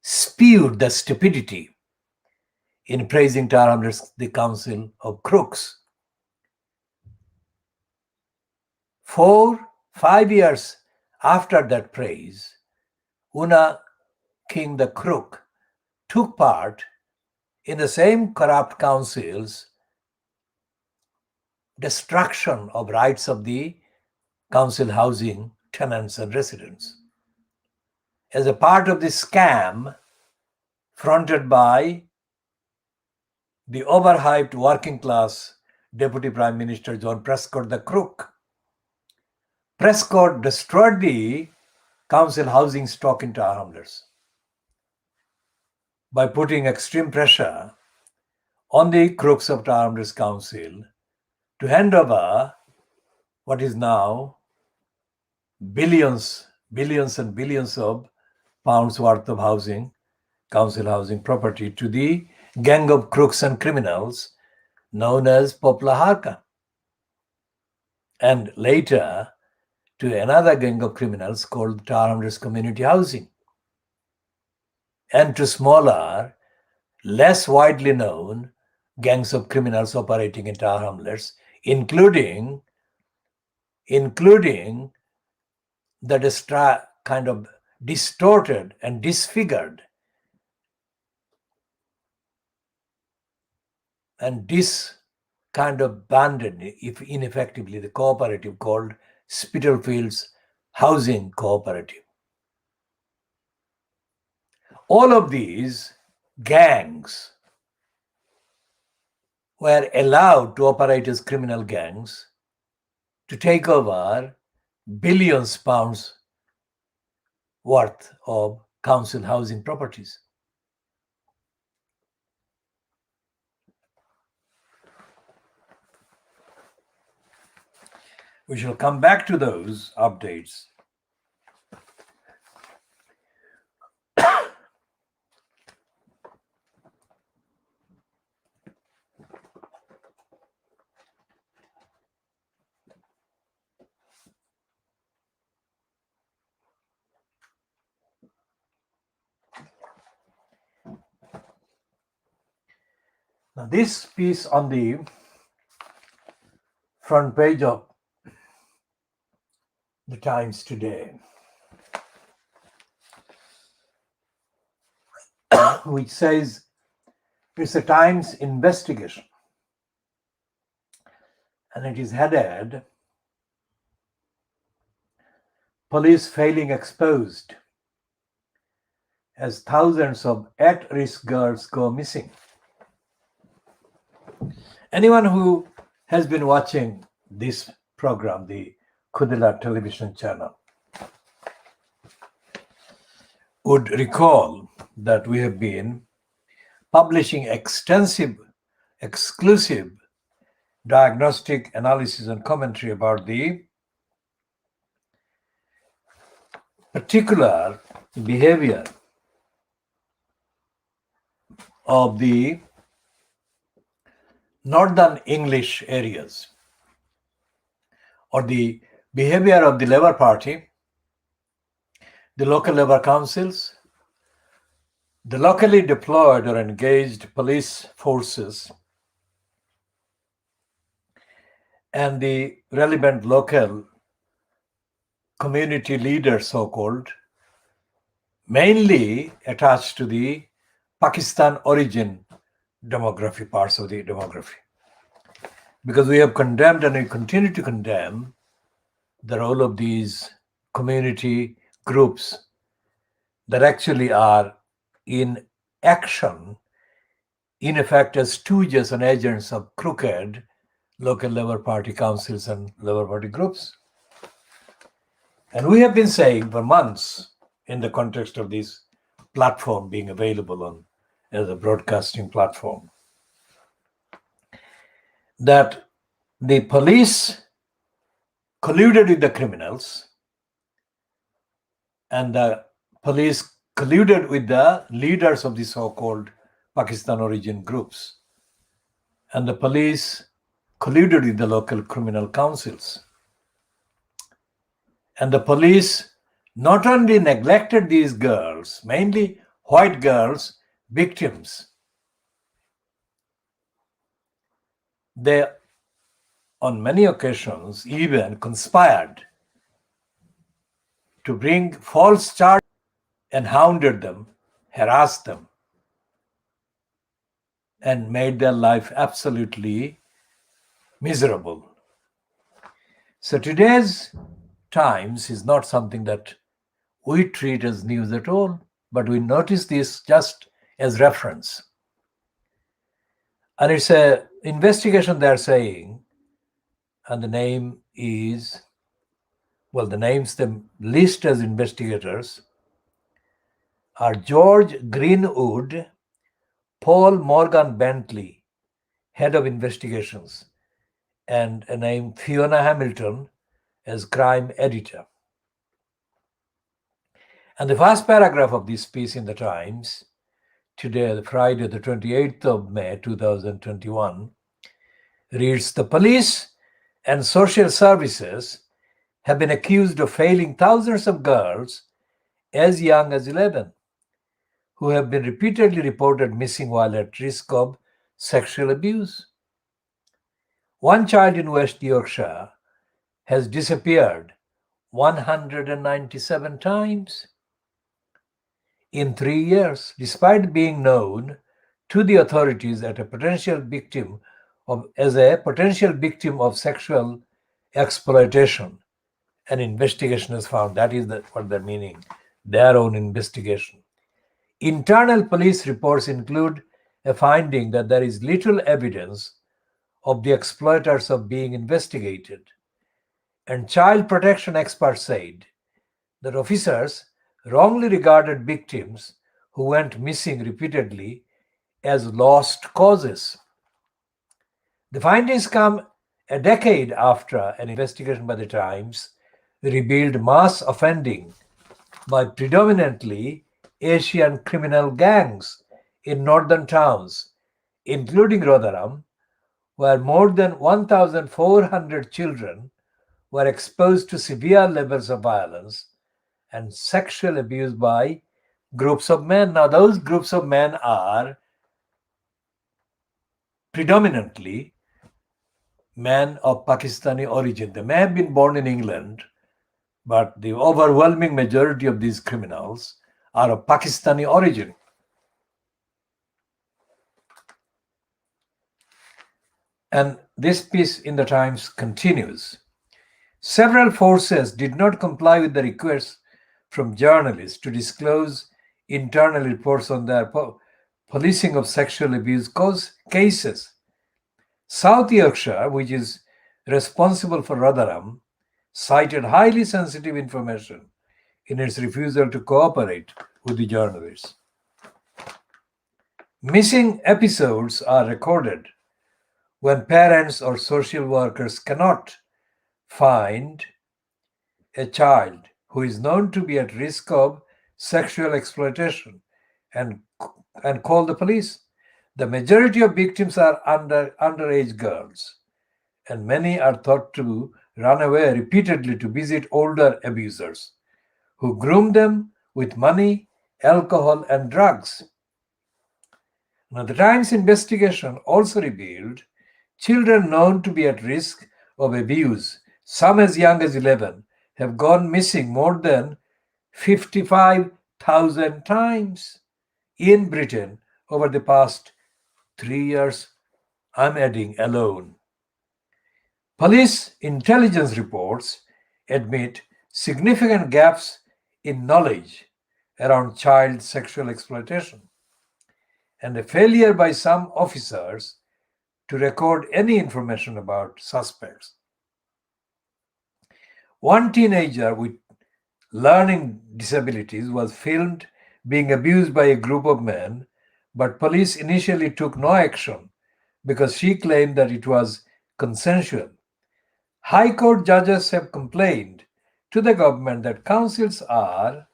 spewed the stupidity in praising Tower Hamlets, the Council of Crooks. 5 years after that praise, Una King the crook took part in the same corrupt council's destruction of rights of the council housing tenants and residents. As a part of this scam fronted by the overhyped working class Deputy Prime Minister John Prescott the crook, Prescott destroyed the council housing stock in Tower Hamlets by putting extreme pressure on the crooks of Tower Hamlets Council to hand over what is now billions and billions of pounds worth of housing council housing property to the gang of crooks and criminals known as Popla Harka, and later to another gang of criminals called Tar Hamlets Community Housing, and to smaller, less widely known gangs of criminals operating in Tar Hamlets, including the kind of distorted and disfigured and kind of abandoned, if ineffectively, the cooperative called Spitalfields Housing Cooperative. All of these gangs were allowed to operate as criminal gangs to take over billions pounds worth of council housing properties. We shall come back to those updates. Now, this piece on the front page of the Times today, which says it's a Times investigation, and it is headed "Police Failing Exposed" as thousands of at-risk girls go missing. Anyone who has been watching this program, the KhoodeelaarTV television channel, would recall that we have been publishing extensive, exclusive diagnostic analysis and commentary about the particular behavior of the northern English areas, or the behavior of the Labour Party, the local Labour councils, the locally deployed or engaged police forces, and the relevant local community leaders, so-called, mainly attached to the Pakistan origin demography, parts of the demography. Because we have condemned and we continue to condemn the role of these community groups that actually are in action, in effect, as stooges and agents of crooked local Labour Party councils and Labour Party groups. And we have been saying for months, in the context of this platform being available on as a broadcasting platform, that the police colluded with the criminals, and the police colluded with the leaders of the so-called Pakistan origin groups, and the police colluded with the local criminal councils. And the police not only neglected these girls, mainly white girls, victims, they on many occasions even conspired to bring false charges and hounded them, harassed them, and made their life absolutely miserable. So today's Times is not something that we treat as news at all, but we notice this just as reference. And it's an investigation, they're saying, and the name is, well, the names they list as investigators are George Greenwood, Paul Morgan Bentley, head of investigations, and a name Fiona Hamilton as crime editor. And the first paragraph of this piece in the Times today, Friday, the 28th of May, 2021, reads, the police and social services have been accused of failing thousands of girls as young as 11 who have been repeatedly reported missing while at risk of sexual abuse. One child in West Yorkshire has disappeared 197 times in 3 years, despite being known to the authorities as a potential victim of sexual exploitation. An investigation has found that is what they're meaning, their own investigation. Internal police reports include a finding that there is little evidence of the exploiters of being investigated. And child protection experts said that officers wrongly regarded victims who went missing repeatedly as lost causes. The findings come a decade after an investigation by the Times revealed mass offending by predominantly Asian criminal gangs in northern towns, including Rotherham, where more than 1,400 children were exposed to severe levels of violence and sexual abuse by groups of men. Now, those groups of men are predominantly men of Pakistani origin. They may have been born in England, but the overwhelming majority of these criminals are of Pakistani origin. And this piece in the Times continues. Several forces did not comply with the request from journalists to disclose internal reports on their policing of sexual abuse cases. South Yorkshire, which is responsible for Rotherham, cited highly sensitive information in its refusal to cooperate with the journalists. Missing episodes are recorded when parents or social workers cannot find a child who is known to be at risk of sexual exploitation and call the police. The majority of victims are underage girls, and many are thought to run away repeatedly to visit older abusers who groom them with money, alcohol, and drugs. Now, the Times investigation also revealed children known to be at risk of abuse, some as young as 11, have gone missing more than 55,000 times in Britain over the past 3 years, I'm adding, alone. Police intelligence reports admit significant gaps in knowledge around child sexual exploitation and a failure by some officers to record any information about suspects. One teenager with learning disabilities was filmed being abused by a group of men, but police initially took no action because she claimed that it was consensual. High Court judges have complained to the government that councils are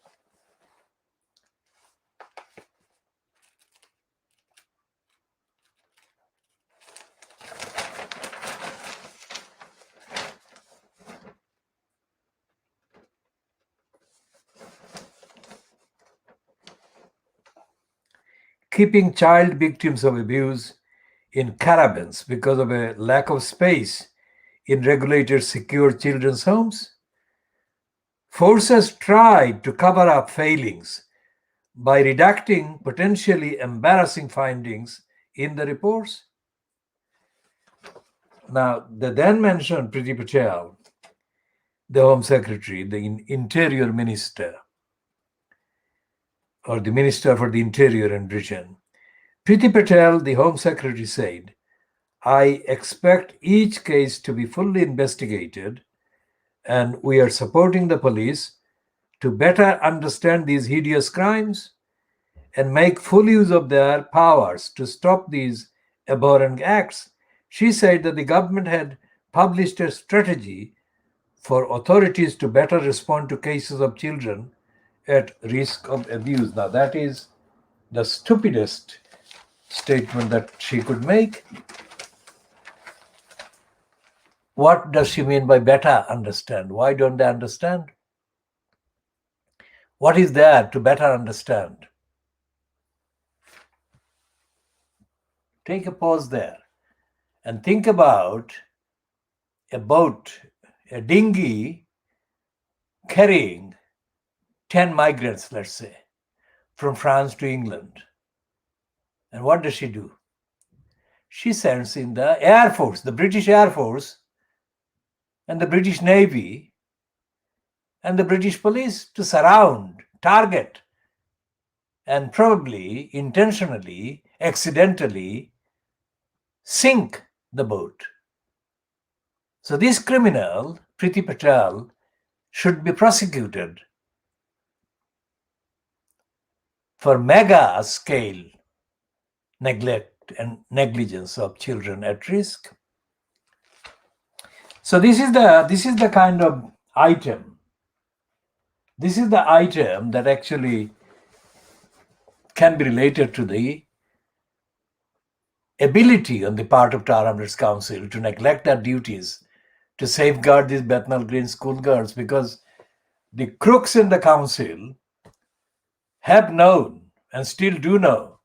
keeping child victims of abuse in caravans because of a lack of space in regulated secure children's homes. Forces tried to cover up failings by redacting potentially embarrassing findings in the reports. Now, they then mentioned Priti Patel, the Home Secretary, the Interior Minister, or the Minister for the Interior in Britain. Priti Patel, the Home Secretary, said, I expect each case to be fully investigated, and we are supporting the police to better understand these hideous crimes and make full use of their powers to stop these abhorrent acts. She said that the government had published a strategy for authorities to better respond to cases of children at risk of abuse. Now, that is the stupidest statement that she could make. What does she mean by better understand? Why don't they understand? What is there to better understand? Take a pause there and think about a boat, a dinghy carrying 10 migrants, let's say, from France to England. And what does she do? She sends in the Air Force, the British Air Force, and the British Navy, and the British police to surround, target, and probably intentionally, accidentally sink the boat. So this criminal, Priti Patel, should be prosecuted for mega scale neglect and negligence of children at risk. So this is the kind of item. This is the item that actually can be related to the ability on the part of Tower Hamlets Council to neglect their duties to safeguard these Bethnal Green schoolgirls, because the crooks in the council have known and still do know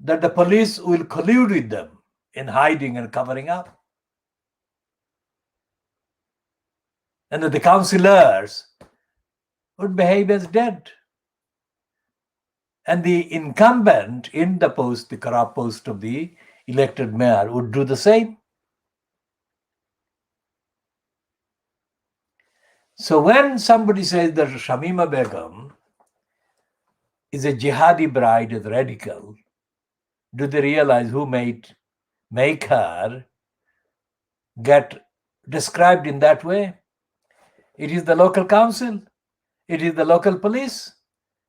that the police will collude with them in hiding and covering up. And that the councillors would behave as dead. And the incumbent in the post, the corrupt post of the elected mayor, would do the same. So when somebody says that Shamima Begum is a jihadi bride, is radical, do they realize who make her get described in that way? It is the local council. It is the local police.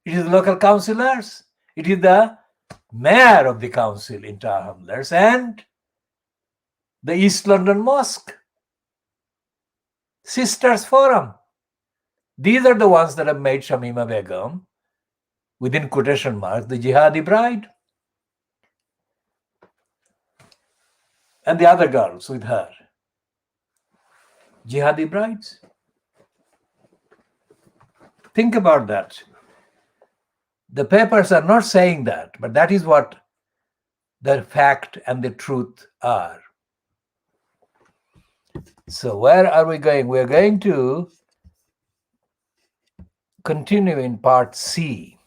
It is the local councillors. It is the mayor of the council in Tower Hamlets and the East London Mosque, Sisters Forum. These are the ones that have made Shamima Begum, within quotation marks, the jihadi bride. And the other girls with her, jihadi brides. Think about that. The papers are not saying that, but that is what the fact and the truth are. So where are we going? We are going to continue in part C.